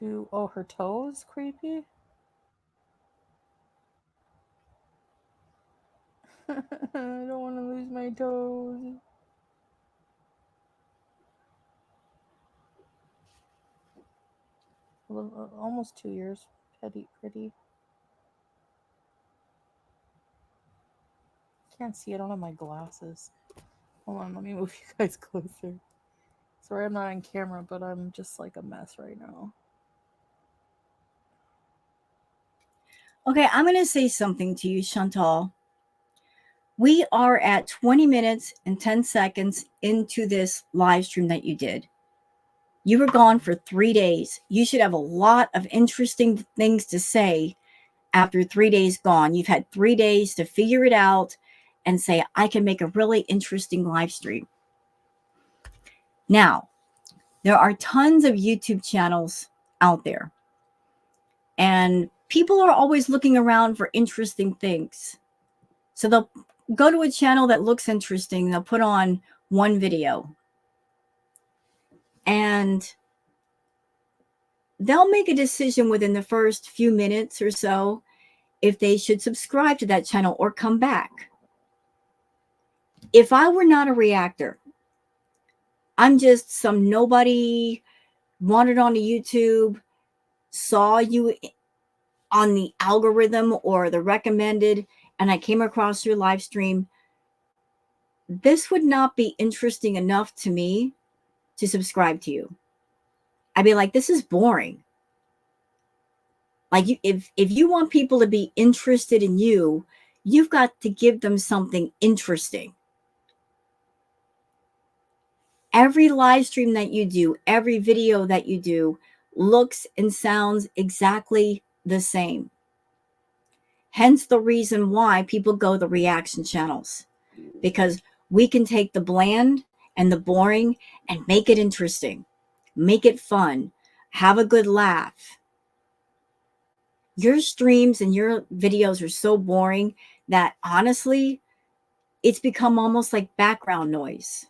Oh, her toes? Creepy? I don't want to lose my toes. Almost 2 years. Pretty. Can't see. I don't have my glasses. Hold on, let me move you guys closer. Sorry, I'm not on camera, but I'm just like a mess right now. Okay, I'm going to say something to you, Chantal. We are at 20 minutes and 10 seconds into this live stream that you did. You were gone for 3 days. You should have a lot of interesting things to say after 3 days gone. You've had 3 days to figure it out and say, I can make a really interesting live stream. Now, there are tons of YouTube channels out there, and people are always looking around for interesting things. So they'll go to a channel that looks interesting. They'll put on one video, and they'll make a decision within the first few minutes or so if they should subscribe to that channel or come back. If I were not a reactor, I'm just some nobody, wandered onto YouTube, saw you on the algorithm or the recommended, and I came across your live stream, this would not be interesting enough to me to subscribe to you. I'd be like, this is boring. Like, if you want people to be interested in you, you've got to give them something interesting. Every live stream that you do, every video that you do looks and sounds exactly the same. Hence the reason why people go the reaction channels, because we can take the bland and the boring and make it interesting, make it fun, have a good laugh. Your streams and your videos are so boring that honestly, it's become almost like background noise.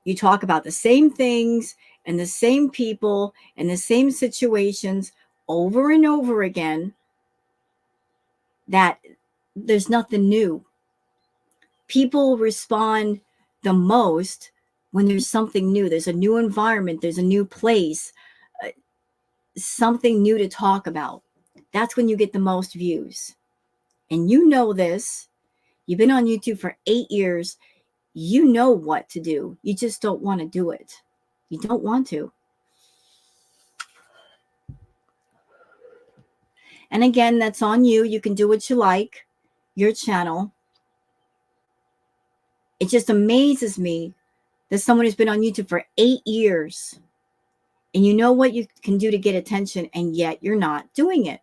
You talk about the same things and the same people and the same situations over and over again, that there's nothing new. People respond the most when there's something new. There's a new environment, there's a new place, something new to talk about. That's when you get the most views. And you know this. You've been on YouTube for 8 years. You know what to do. You just don't want to do it. You don't want to. And again, that's on you. You can do what you like, your channel. It just amazes me that someone who's been on YouTube for 8 years and you know what you can do to get attention, and yet you're not doing it.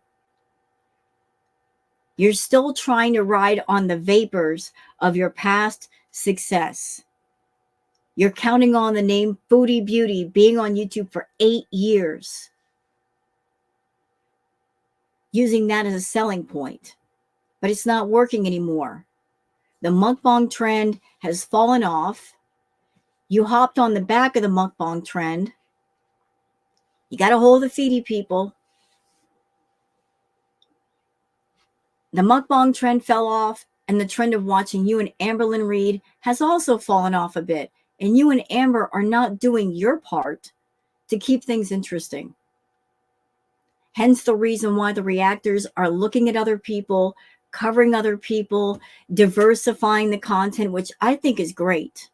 You're still trying to ride on the vapors of your past success. You're counting on the name Foodie Beauty being on YouTube for 8 years, using that as a selling point. But it's not working anymore. The mukbang trend has fallen off. You hopped on the back of the mukbang trend. You got to hold the feedy people. The mukbang trend fell off, and the trend of watching you and Amberlyn read has also fallen off a bit. And you and Amber are not doing your part to keep things interesting. Hence the reason why the reactors are looking at other people, covering other people, diversifying the content, which I think is great.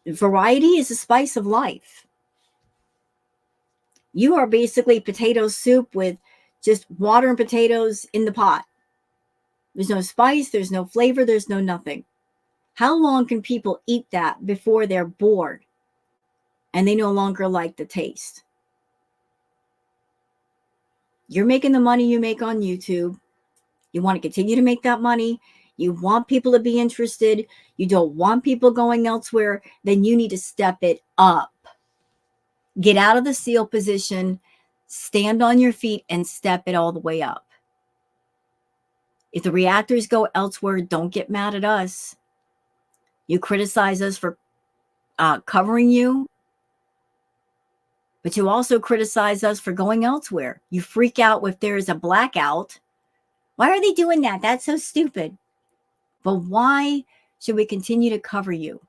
Variety is the spice of life. You are basically potato soup with just water and potatoes in the pot. There's no spice, there's no flavor, there's no nothing. How long can people eat that before they're bored and they no longer like the taste? You're making the money you make on YouTube. You want to continue to make that money. You want people to be interested. You don't want people going elsewhere. Then you need to step it up. Get out of the seal position, stand on your feet, and step it all the way up. If the reactors go elsewhere, don't get mad at us. You criticize us for covering you, but you also criticize us for going elsewhere. You freak out if there is a blackout. Why are they doing that? That's so stupid. But why should we continue to cover you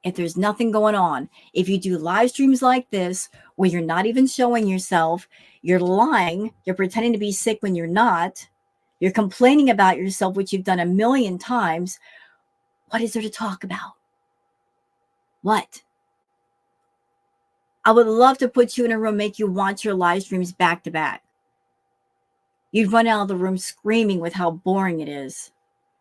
if there's nothing going on? If you do live streams like this where you're not even showing yourself, you're lying, you're pretending to be sick when you're not, you're complaining about yourself, which you've done a million times, what is there to talk about? What? I would love to put you in a room, make you watch your live streams back to back. You'd run out of the room screaming with how boring it is.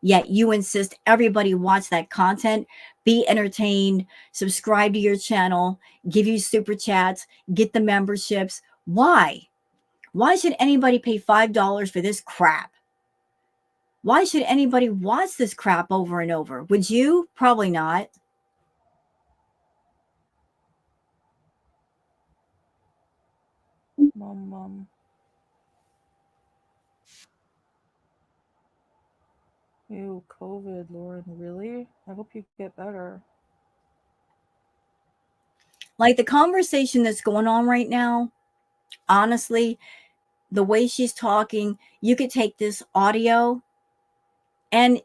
Yet you insist everybody watch that content, be entertained, subscribe to your channel, give you super chats, get the memberships. Why? Why should anybody pay $5 for this crap? Why should anybody watch this crap over and over? Would you? Probably not. Mom. Ew, COVID, Lauren, really? I hope you get better. Like the conversation that's going on right now, honestly, the way she's talking, you could take this audio and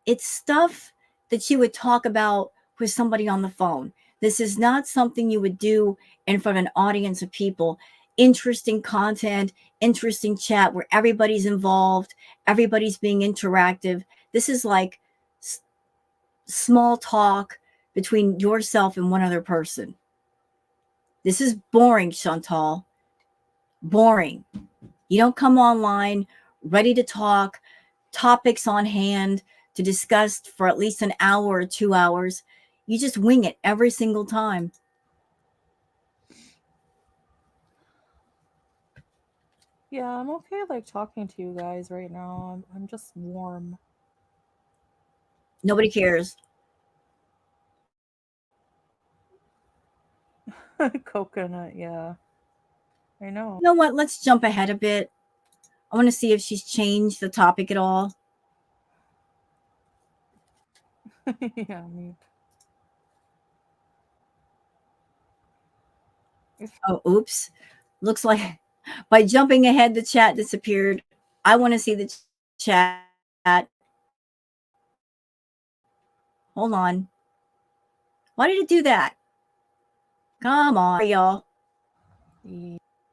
it's stuff that you would talk about with somebody on the phone. This is not something you would do in front of an audience of people. Interesting content, interesting chat where everybody's involved, everybody's being interactive. This is like small talk between yourself and one other person. This is boring, Chantal. Boring. You don't come online ready to talk, topics on hand to discuss for at least an hour or 2 hours. You just wing it every single time. Yeah, I'm okay like talking to you guys right now. I'm just warm. Nobody cares. Coconut, yeah. I know. You know what? Let's jump ahead a bit. I want to see if she's changed the topic at all. Yeah, me. Oh, oops. Looks like by jumping ahead, the chat disappeared. I want to see the chat. Hold on. Why did it do that? Come on, y'all.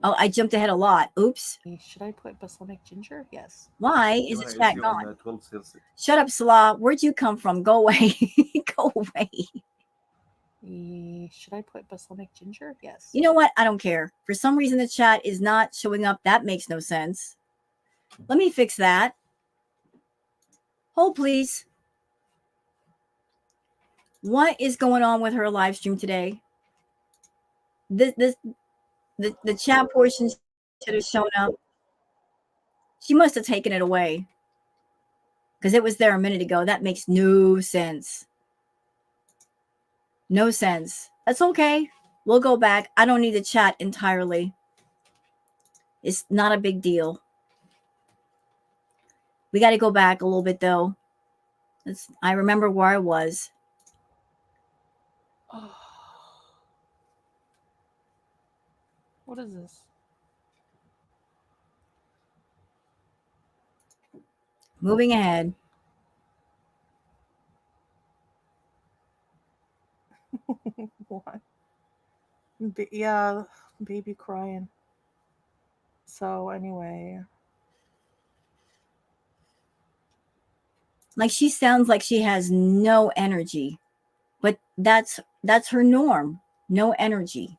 Oh, I jumped ahead a lot. Oops. Should I put balsamic ginger? Yes. Why is the chat gone? Shut up, Salah. Where'd you come from? Go away. Go away. Should I put balsamic ginger? Yes. You know what? I don't care. For some reason, the chat is not showing up. That makes no sense. Let me fix that. Hold, please. What is going on with her live stream today? The chat portion should have shown up. She must have taken it away because it was there a minute ago. That makes no sense. No sense. That's okay. We'll go back. I don't need the chat entirely. It's not a big deal. We got to go back a little bit, though. I remember where I was. What is this? Moving ahead. What? Yeah, baby crying. So anyway, Like she sounds like she has no energy, but that's her norm. No energy.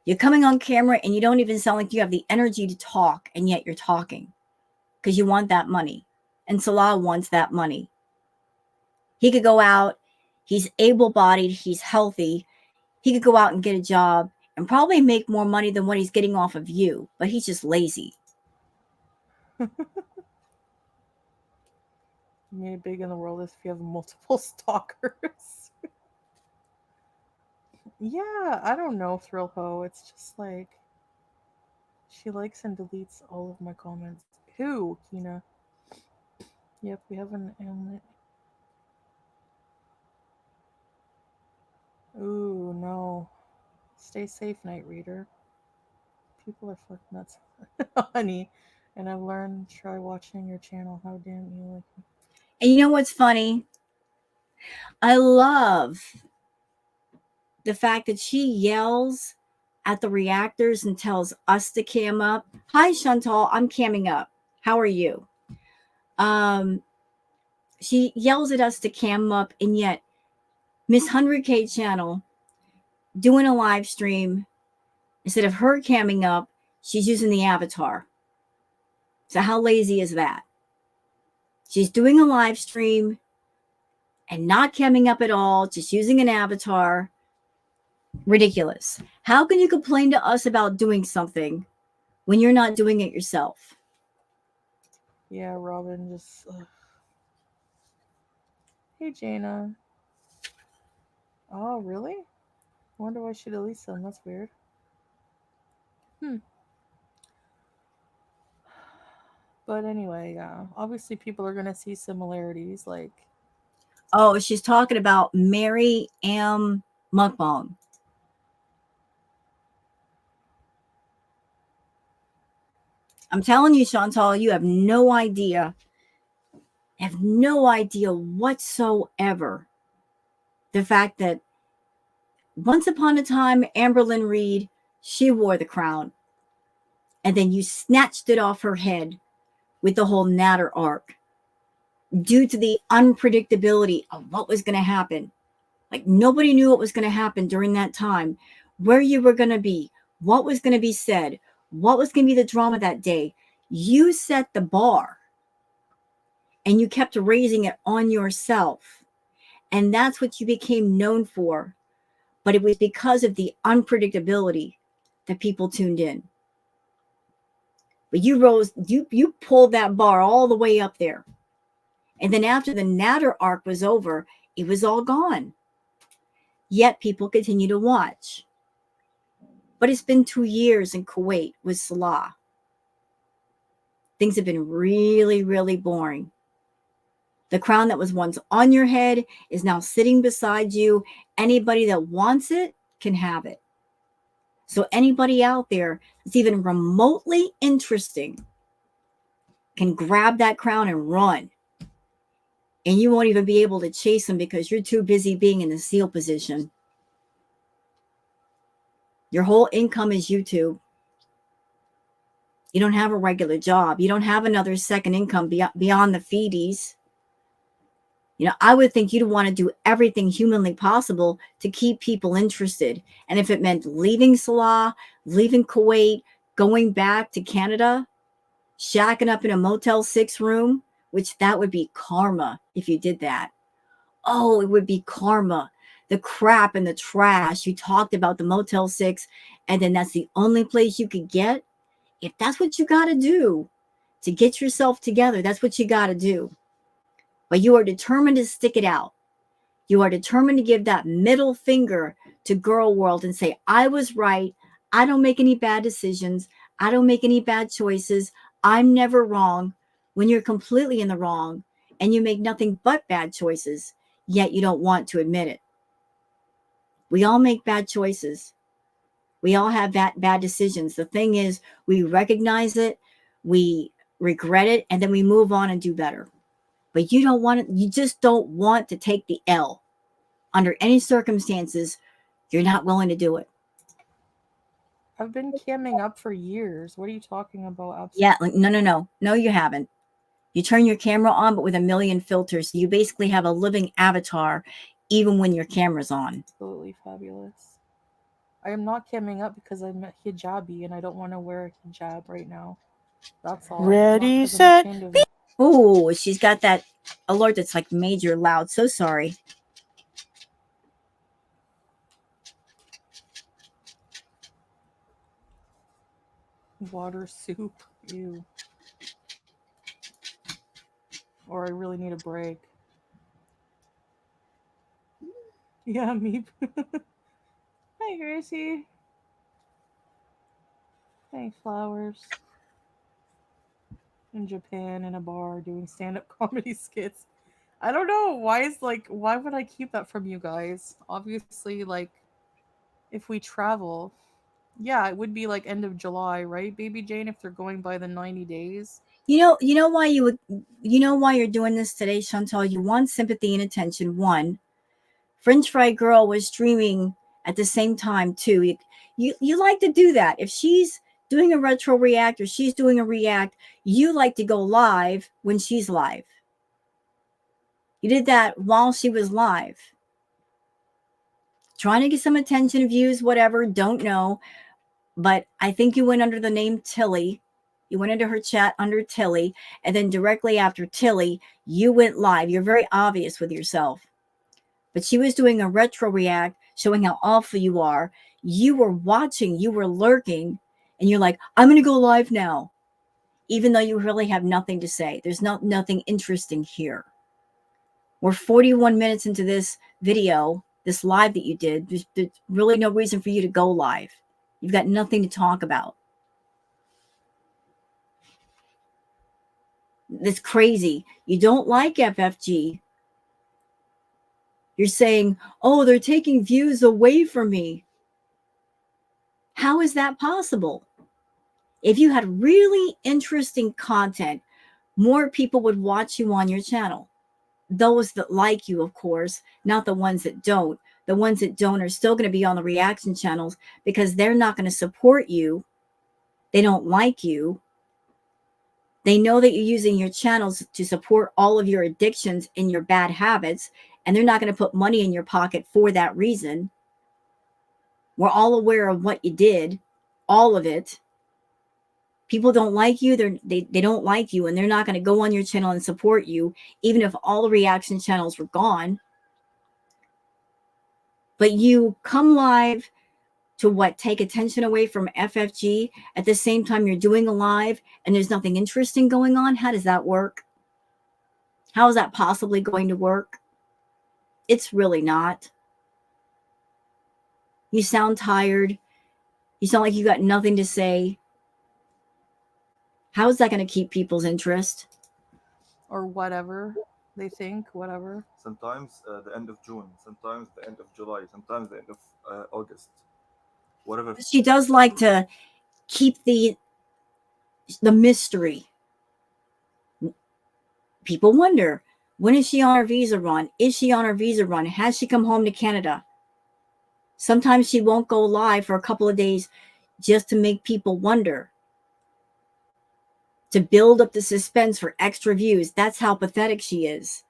You're coming on camera and you don't even sound like you have the energy to talk, and yet you're talking because you want that money. And Salah wants that money. He could go out, he's able-bodied, he's healthy. He could go out and get a job and probably make more money than what he's getting off of you, but he's just lazy. made big in the world is if you have multiple stalkers. Yeah, I don't know, Thrill Ho. It's just like she likes and deletes all of my comments. Who, Kina? Yep, we have an Amlet. Ooh, no. Stay safe, Night Reader. People are fucking nuts. Honey. And I've learned, try watching your channel. How damn you like me. And you know what's funny? I love the fact that she yells at the reactors and tells us to cam up. Hi, Chantal, I'm camming up. How are you? She yells at us to cam up, and yet Miss 100K channel doing a live stream, instead of her camming up, she's using the avatar. So how lazy is that? She's doing a live stream and not camming up at all, just using an avatar. Ridiculous. How can you complain to us about doing something when you're not doing it yourself? Yeah, Robin just. Hey, Jaina. Oh, really? Wonder why she deletes them. That's weird. But anyway, yeah. Obviously, people are gonna see similarities. Like, Oh, she's talking about Mary M. Mukbang. I'm telling you, Chantal, you have no idea. Have no idea whatsoever the fact that once upon a time, Amberlynn Reed, she wore the crown. And then you snatched it off her head with the whole Natter arc due to the unpredictability of what was going to happen. Like nobody knew what was going to happen during that time, where you were going to be, what was going to be said, what was going to be the drama that day. You set the bar and you kept raising it on yourself. And that's what you became known for. But it was because of the unpredictability that people tuned in. But you pulled that bar all the way up there. And then after the Natter arc was over, it was all gone. Yet people continue to watch. But it's been 2 years in Kuwait with Salah. Things have been really, really boring. The crown that was once on your head is now sitting beside you. Anybody that wants it can have it. So anybody out there that's even remotely interesting can grab that crown and run. And you won't even be able to chase them because you're too busy being in the seal position. Your whole income is YouTube. You don't have a regular job. You don't have another second income beyond the feedies. You know, I would think you'd want to do everything humanly possible to keep people interested. And if it meant leaving Salah, leaving Kuwait, going back to Canada, shacking up in a Motel 6 room, which that would be karma if you did that. Oh, it would be karma. The crap and the trash. You talked about the Motel 6, and then that's the only place you could get. If that's what you got to do to get yourself together, that's what you got to do. But you are determined to stick it out. You are determined to give that middle finger to girl world and say, I was right. I don't make any bad decisions. I don't make any bad choices. I'm never wrong, when you're completely in the wrong and you make nothing but bad choices, yet you don't want to admit it. We all make bad choices. We all have bad decisions. The thing is, we recognize it, we regret it, and then we move on and do better. But you don't want it. You just don't want to take the L. Under any circumstances, you're not willing to do it. I've been camming up for years. What are you talking about? Yeah, like, no, you haven't. You turn your camera on, but with a million filters. So you basically have a living avatar, even when your camera's on. Absolutely fabulous. I am not camming up because I'm hijabi and I don't want to wear a hijab right now. That's all. Ready, set. Oh, she's got that alert that's like major loud. So sorry. Water soup. Ew. Or I really need a break. Yeah, me. Hi, Gracie. Hey, flowers. In Japan, in a bar, doing stand-up comedy skits. I don't know. Why would I keep that from you guys? Obviously, like, if we travel, yeah, it would be like end of July, right, Baby Jane, if they're going by the 90 days. You know why you're doing this today, Chantal? You want sympathy and attention. One, French Fry Girl was streaming at the same time too. You like to do that. If she's doing a retro react or she's doing a react, you like to go live when she's live. You did that while she was live. Trying to get some attention, views, whatever, don't know. But I think you went under the name Tilly. You went into her chat under Tilly. And then directly after Tilly, you went live. You're very obvious with yourself. But she was doing a retro react, showing how awful you are. You were watching, you were lurking, and you're like, I'm going to go live now. Even though you really have nothing to say. There's nothing interesting here. We're 41 minutes into this video, this live that you did. There's really no reason for you to go live. You've got nothing to talk about. That's crazy. You don't like FFG. You're saying, oh, they're taking views away from me. How is that possible? If you had really interesting content, more people would watch you on your channel. Those that like you, of course, not the ones that don't. The ones that don't are still going to be on the reaction channels because they're not going to support you. They don't like you. They know that you're using your channels to support all of your addictions and your bad habits, and they're not going to put money in your pocket for that reason. We're all aware of what you did, all of it. People don't like you. They don't like you, and they're not going to go on your channel and support you, even if all the reaction channels were gone. But you come live to what? Take attention away from FFG. At the same time, you're doing a live and there's nothing interesting going on. How does that work? How is that possibly going to work? It's really not. You sound tired. You sound like you got nothing to say. How is that going to keep people's interest? Or whatever they think, whatever. Sometimes the end of June, sometimes the end of July, sometimes the end of August. Whatever. She does like to keep the mystery. People wonder, when is she on her visa run? Is she on her visa run? Has she come home to Canada? Sometimes she won't go live for a couple of days just to make people wonder, to build up the suspense for extra views. That's how pathetic she is.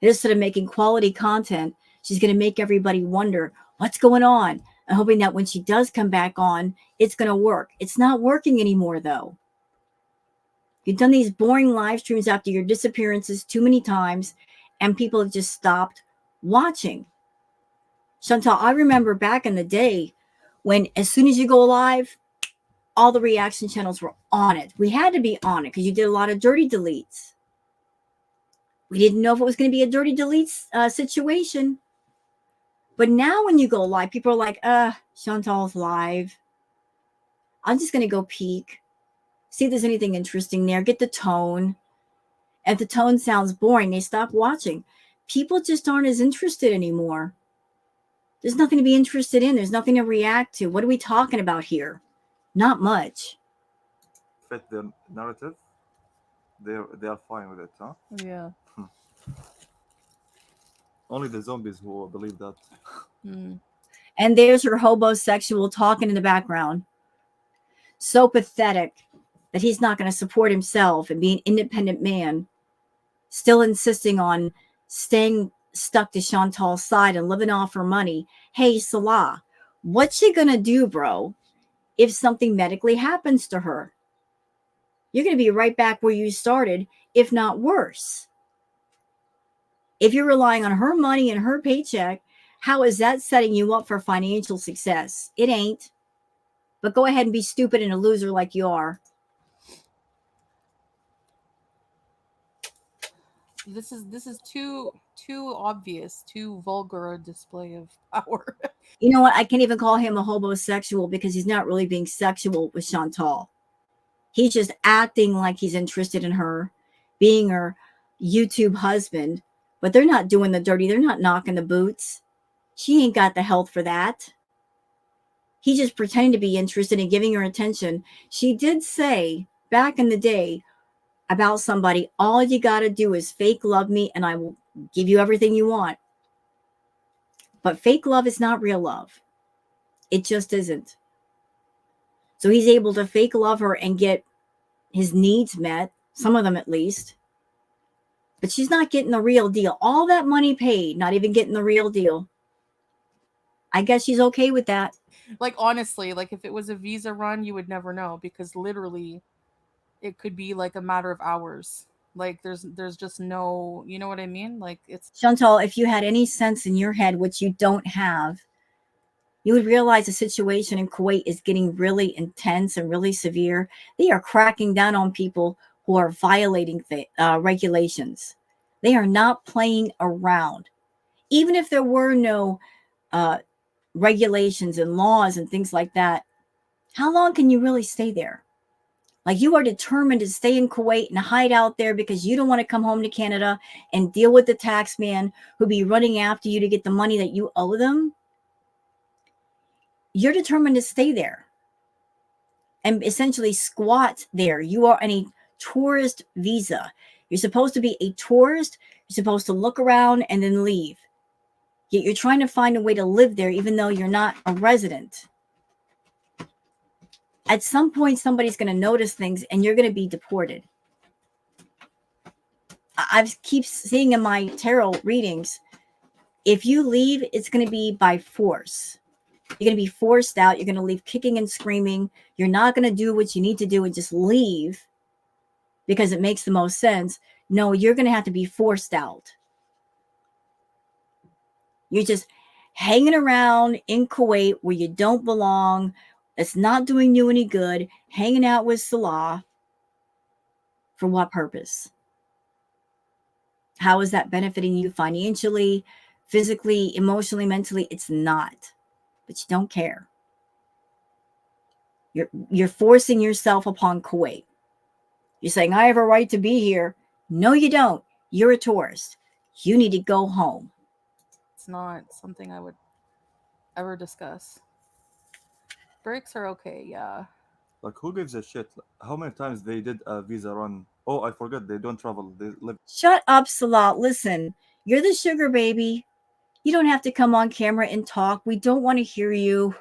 Instead of making quality content, she's going to make everybody wonder what's going on, and hoping that when she does come back on, it's going to work. It's not working anymore, though. You've done these boring live streams after your disappearances too many times, and people have just stopped watching. Chantal, I remember back in the day when as soon as you go live, all the reaction channels were on it. We had to be on it because you did a lot of dirty deletes. We didn't know if it was going to be a dirty deletes situation. But now when you go live, people are like, Chantal's live. I'm just going to go peek, see if there's anything interesting there, get the tone. If the tone sounds boring, they stop watching. People just aren't as interested anymore. There's nothing to be interested in. There's nothing to react to. What are we talking about here? Not much. Fit their narrative. They are fine with it, huh? Yeah. Only the zombies who will believe that. And there's her hobosexual talking in the background. So pathetic that he's not going to support himself and be an independent man, still insisting on staying stuck to Chantal's side and living off her money. Hey, Salah, what's she going to do, bro, if something medically happens to her? You're going to be right back where you started, if not worse. If you're relying on her money and her paycheck, how is that setting you up for financial success? It ain't. But go ahead and be stupid and a loser like you are. This is too obvious, too vulgar a display of power. You know what? I can't even call him a hobosexual because he's not really being sexual with Chantal. He's just acting like he's interested in her, being her YouTube husband. But they're not doing the dirty. They're not knocking the boots. She ain't got the health for that. He's just pretending to be interested in giving her attention. She did say back in the day about somebody, all you got to do is fake love me and I will give you everything you want. But fake love is not real love. It just isn't. So he's able to fake love her and get his needs met, some of them at least. But she's not getting the real deal. All that money paid, not even getting the real deal. I guess she's okay with that. Like, honestly, like if it was a visa run, you would never know, because literally it could be like a matter of hours. Like there's just no, you know what I mean? Like it's Chantal, if you had any sense in your head, which you don't have, you would realize the situation in Kuwait is getting really intense and really severe. They are cracking down on people who are violating regulations. They are not playing around. Even if there were no regulations and laws and things like that, how long can you really stay there? Like, you are determined to stay in Kuwait and hide out there because you don't want to come home to Canada and deal with the tax man who be running after you to get the money that you owe them. You're determined to stay there and essentially squat there. You are on a tourist visa. You're supposed to be a tourist. You're supposed to look around and then leave. Yet you're trying to find a way to live there even though you're not a resident. At some point, somebody's going to notice things and you're going to be deported. I keep seeing in my tarot readings, if you leave, it's going to be by force. You're going to be forced out. You're going to leave kicking and screaming. You're not going to do what you need to do and just leave because it makes the most sense. No, you're going to have to be forced out. You're just hanging around in Kuwait where you don't belong. It's not doing you any good. Hanging out with Salah. For what purpose? How is that benefiting you financially, physically, emotionally, mentally? It's not. But you don't care. You're forcing yourself upon Kuwait. You're saying, I have a right to be here. No, you don't. You're a tourist. You need to go home. It's not something I would ever discuss. Breaks are okay, yeah. Like, who gives a shit? How many times they did a visa run? Oh, I forgot, they don't travel. They live. Shut up, Salah. Listen, you're the sugar baby. You don't have to come on camera and talk. We don't want to hear you.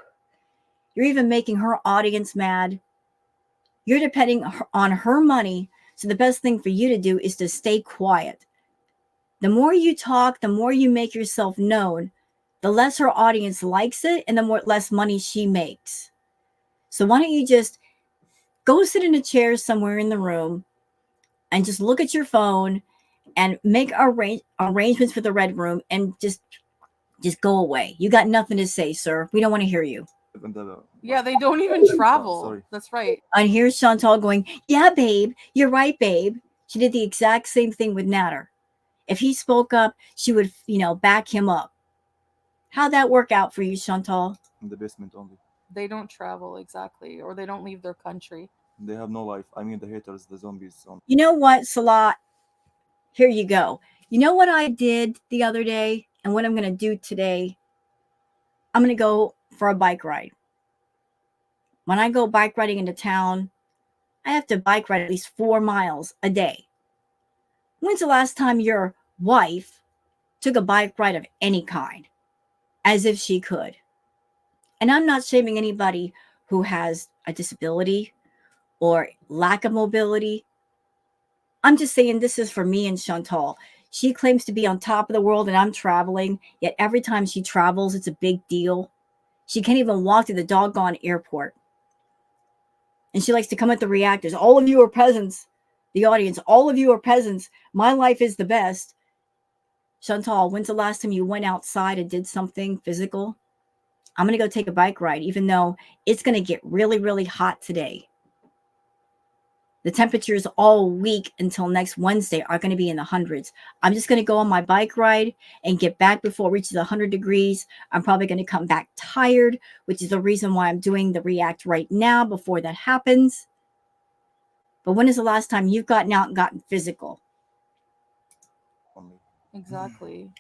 You're even making her audience mad. You're depending on her money. So the best thing for you to do is to stay quiet. The more you talk, the more you make yourself known, the less her audience likes it and the less money she makes. So why don't you just go sit in a chair somewhere in the room and just look at your phone and make arrangements for the red room and just go away. You got nothing to say, sir. We don't want to hear you. Yeah, they don't even travel. Sorry. That's right. And here's Chantal going, yeah, babe, you're right, babe. She did the exact same thing with Nader. If he spoke up, she would, back him up. How'd that work out for you, Chantal? In the basement only. They don't travel, exactly, or they don't leave their country. They have no life. I mean, the haters, the zombies. You know what, Salah? Here you go. You know what I did the other day and what I'm going to do today? I'm going to go for a bike ride. When I go bike riding into town, I have to bike ride at least 4 miles a day. When's the last time your wife took a bike ride of any kind? As if she could. And I'm not shaming anybody who has a disability or lack of mobility. I'm just saying this is for me and Chantal. She claims to be on top of the world and I'm traveling, yet every time she travels, it's a big deal. She can't even walk to the doggone airport. And she likes to come at the reactors. All of you are peasants. The audience, all of you are peasants. My life is the best. Chantal, when's the last time you went outside and did something physical? I'm going to go take a bike ride, even though it's going to get really, really hot today. The temperatures all week until next Wednesday are going to be in the hundreds. I'm just going to go on my bike ride and get back before it reaches 100 degrees. I'm probably going to come back tired, which is the reason why I'm doing the react right now before that happens. But when is the last time you've gotten out and gotten physical? Exactly.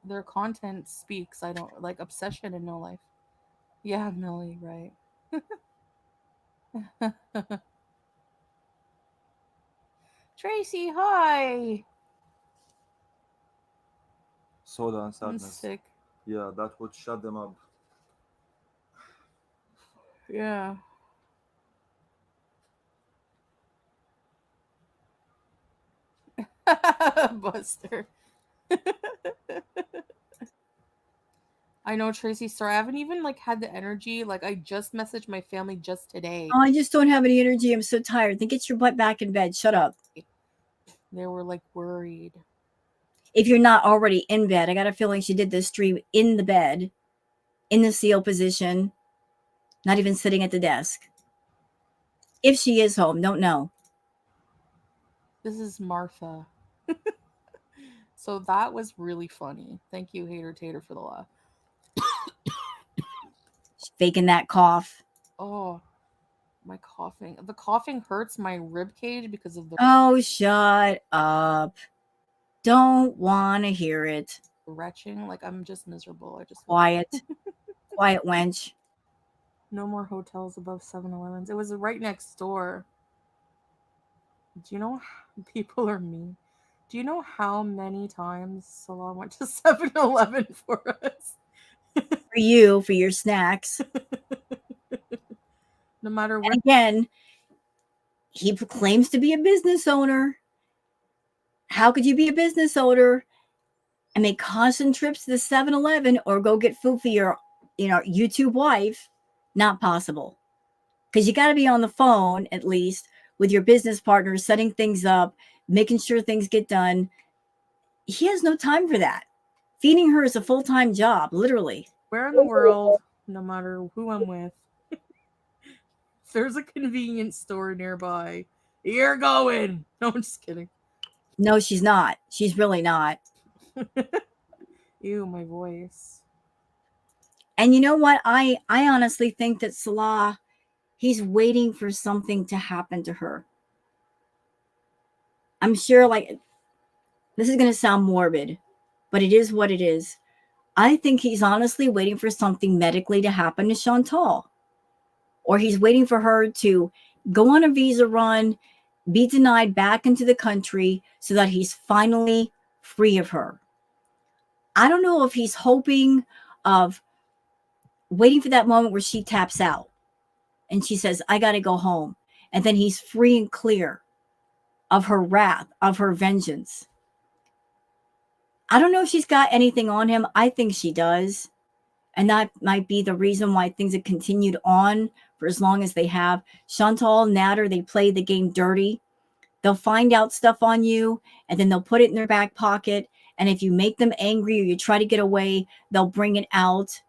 Their content speaks. I don't like obsession in no life. Yeah, Millie, right. Tracy, hi. Soda and I'm sadness. sick. Yeah, that would shut them up. Yeah. Buster. I know, Tracy. Sorry, I haven't even like had the energy. Like, I just messaged my family just today. Oh, I just don't have any energy. I'm so tired. Then get your butt back in bed. Shut up. They were like worried. If you're not already in bed, I got a feeling she did this stream in the bed, in the seal position, not even sitting at the desk. If she is home, don't know. This is Martha. So that was really funny. Thank you, Hater Tater, for the laugh. She's faking that cough. Oh, my coughing. The coughing hurts my rib cage because of the Oh, shut up. Don't want to hear it. retching. Like, I'm just miserable. I just Quiet. Quiet wench. No more hotels above 7-Elevens. It was right next door. Do you know how people are mean? Do you know how many times Salah went to 7-Eleven for us? For you, for your snacks. No matter where. And again, he claims to be a business owner. How could you be a business owner and make constant trips to the 7-Eleven or go get food for your, YouTube wife? Not possible. Because you got to be on the phone, at least, with your business partner, setting things up, making sure things get done. He has no time for that. Feeding her is a full-time job, literally. Where in the world, no matter who I'm with, if there's a convenience store nearby, you're going. No, I'm just kidding. No, she's not. She's really not. Ew, my voice. And you know what? I honestly think that Salah, he's waiting for something to happen to her. I'm sure, like, this is going to sound morbid, but it is what it is. I think he's honestly waiting for something medically to happen to Chantal. Or he's waiting for her to go on a visa run, be denied back into the country so that he's finally free of her. I don't know if he's hoping of waiting for that moment where she taps out and she says, I got to go home. And then he's free and clear of her wrath, of her vengeance. I don't know if she's got anything on him. I think she does. And that might be the reason why things have continued on for as long as they have. Chantal, Natter, they play the game dirty. They'll find out stuff on you, and then they'll put it in their back pocket. And if you make them angry or you try to get away, they'll bring it out.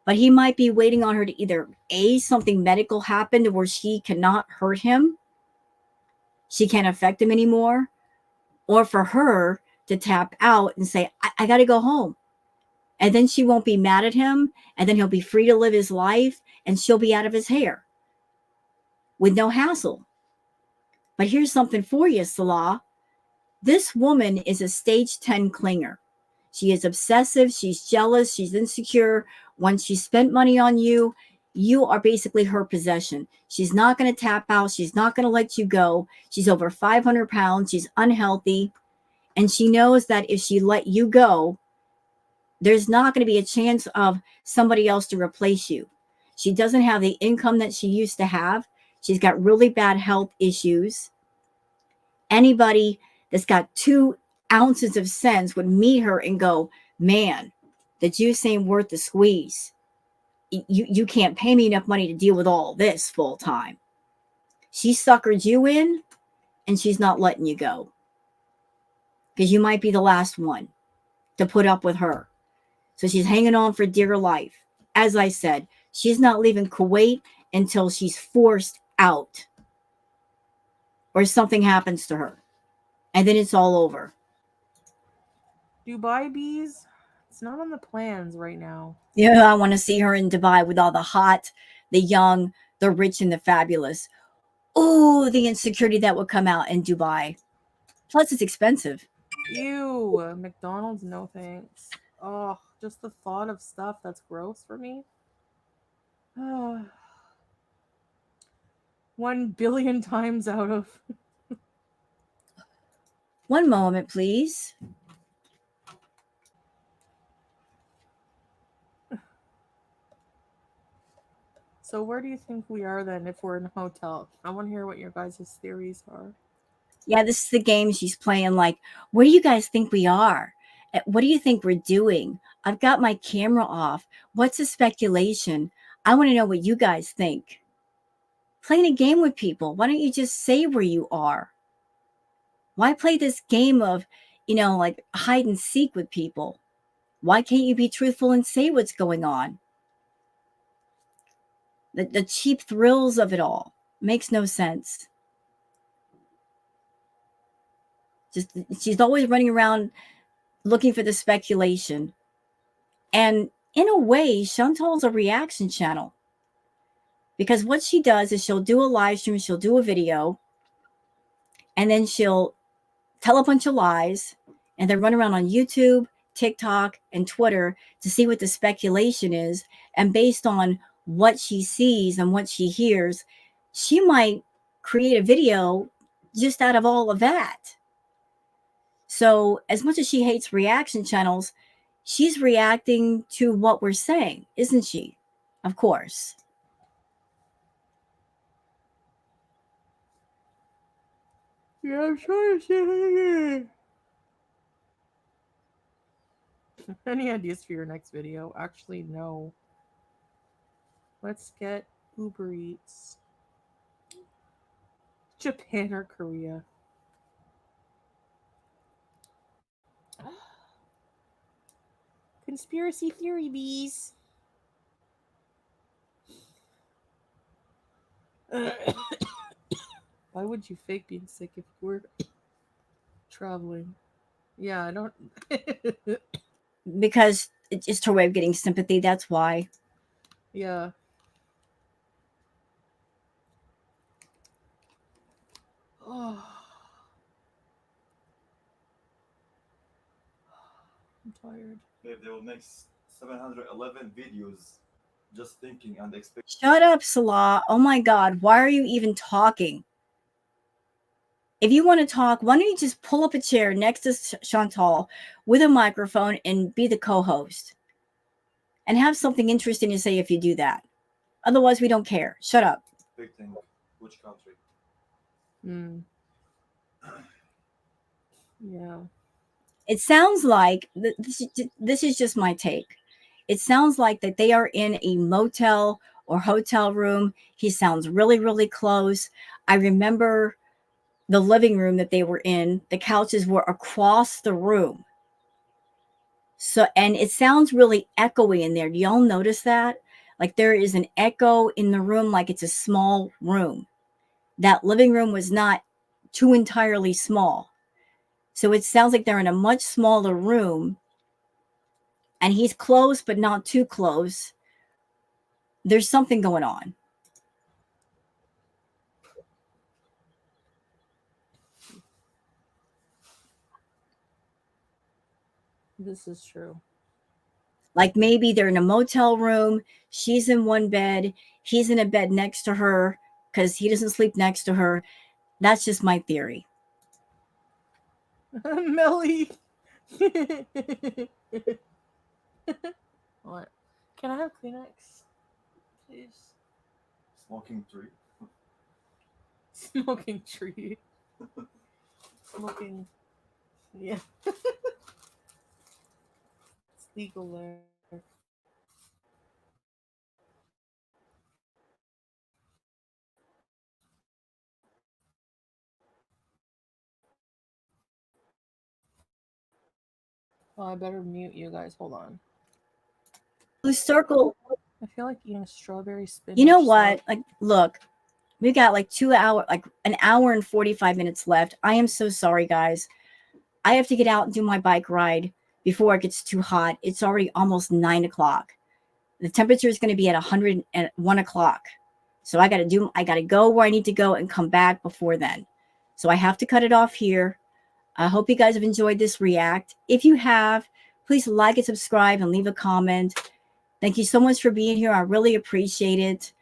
But he might be waiting on her to either A, something medical happened where she cannot hurt him, she can't affect him anymore, or for her to tap out and say, I got to go home. And then she won't be mad at him, and then he'll be free to live his life, and she'll be out of his hair with no hassle. But here's something for you, Salah. This woman is a stage 10 clinger. She is obsessive. She's jealous. She's insecure. Once she spent money on you, you are basically her possession. She's not going to tap out. She's not going to let you go. She's over 500 pounds. She's unhealthy. And she knows that if she let you go, there's not going to be a chance of somebody else to replace you. She doesn't have the income that she used to have. She's got really bad health issues. Anybody that's got 2 ounces of sense would meet her and go, man, the juice ain't worth the squeeze. You can't pay me enough money to deal with all this full time. She suckered you in and she's not letting you go because you might be the last one to put up with her. So she's hanging on for dear life. As I said, she's not leaving Kuwait until she's forced out or something happens to her. And then it's all over. Dubai bees? It's not on the plans right now. Yeah, I want to see her in Dubai with all the hot, the young, the rich, and the fabulous. Oh, the insecurity that would come out in Dubai. Plus, it's expensive. Ew, McDonald's, no thanks. Oh, just the thought of stuff that's gross for me. 1 billion times out of. One moment, please. So where do you think we are then if we're in a hotel? I want to hear what your guys' theories are. Yeah, this is the game she's playing. Like, where do you guys think we are? What do you think we're doing? I've got my camera off. What's the speculation? I want to know what you guys think. Playing a game with people. Why don't you just say where you are? Why play this game of, like hide and seek with people? Why can't you be truthful and say what's going on? The cheap thrills of it all makes no sense. Just she's always running around looking for the speculation. And in a way, Chantal's a reaction channel. Because what she does is she'll do a live stream, she'll do a video, and then she'll tell a bunch of lies and then run around on YouTube, TikTok, and Twitter to see what the speculation is. And based on what she sees and what she hears, she might create a video just out of all of that. So as much as she hates reaction channels, she's reacting to what we're saying, isn't she? Of course. Yeah, I'm trying to say any ideas for your next video? Actually, no. Let's get Uber Eats. Japan or Korea? Conspiracy theory bees. Why would you fake being sick if you were traveling? Yeah, I don't. Because it's just her way of getting sympathy. That's why. Yeah. Oh. I'm tired. Babe, they will make 711 videos just thinking and expecting. Shut up, Salah. Oh my God. Why are you even talking? If you want to talk, why don't you just pull up a chair next to Chantal with a microphone and be the co-host? And have something interesting to say if you do that. Otherwise, we don't care. Shut up. Expecting which country? Yeah. It sounds like, this is just my take. It sounds like that they are in a motel or hotel room. He sounds really, really close. I remember the living room that they were in. The couches were across the room. So, and it sounds really echoey in there. Do y'all notice that? Like there is an echo in the room, like it's a small room. That living room was not too entirely small. So it sounds like they're in a much smaller room and he's close, but not too close. There's something going on. This is true. Like maybe they're in a motel room, she's in one bed, he's in a bed next to her because he doesn't sleep next to her. That's just my theory. Melly. What? Can I have Kleenex, please? Smoking tree. Smoking tree. Smoking. Yeah. It's legal there. Oh, I better mute you guys. Hold on. Blue circle. I feel like eating strawberry spinach. You know what? Like, look, we got like 2 hours, like an hour and 45 minutes left. I am so sorry, guys. I have to get out and do my bike ride before it gets too hot. It's already almost 9 o'clock. The temperature is going to be at 101 o'clock. So I got to go where I need to go and come back before then. So I have to cut it off here. I hope you guys have enjoyed this react. If you have, please like and subscribe and leave a comment. Thank you so much for being here. I really appreciate it.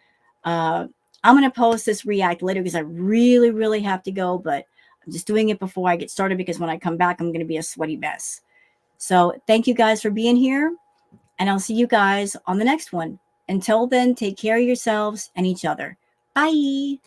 I'm going to post this react later because I really, really have to go, but I'm just doing it before I get started because when I come back, I'm going to be a sweaty mess. So thank you guys for being here, and I'll see you guys on the next one. Until then, take care of yourselves and each other. Bye.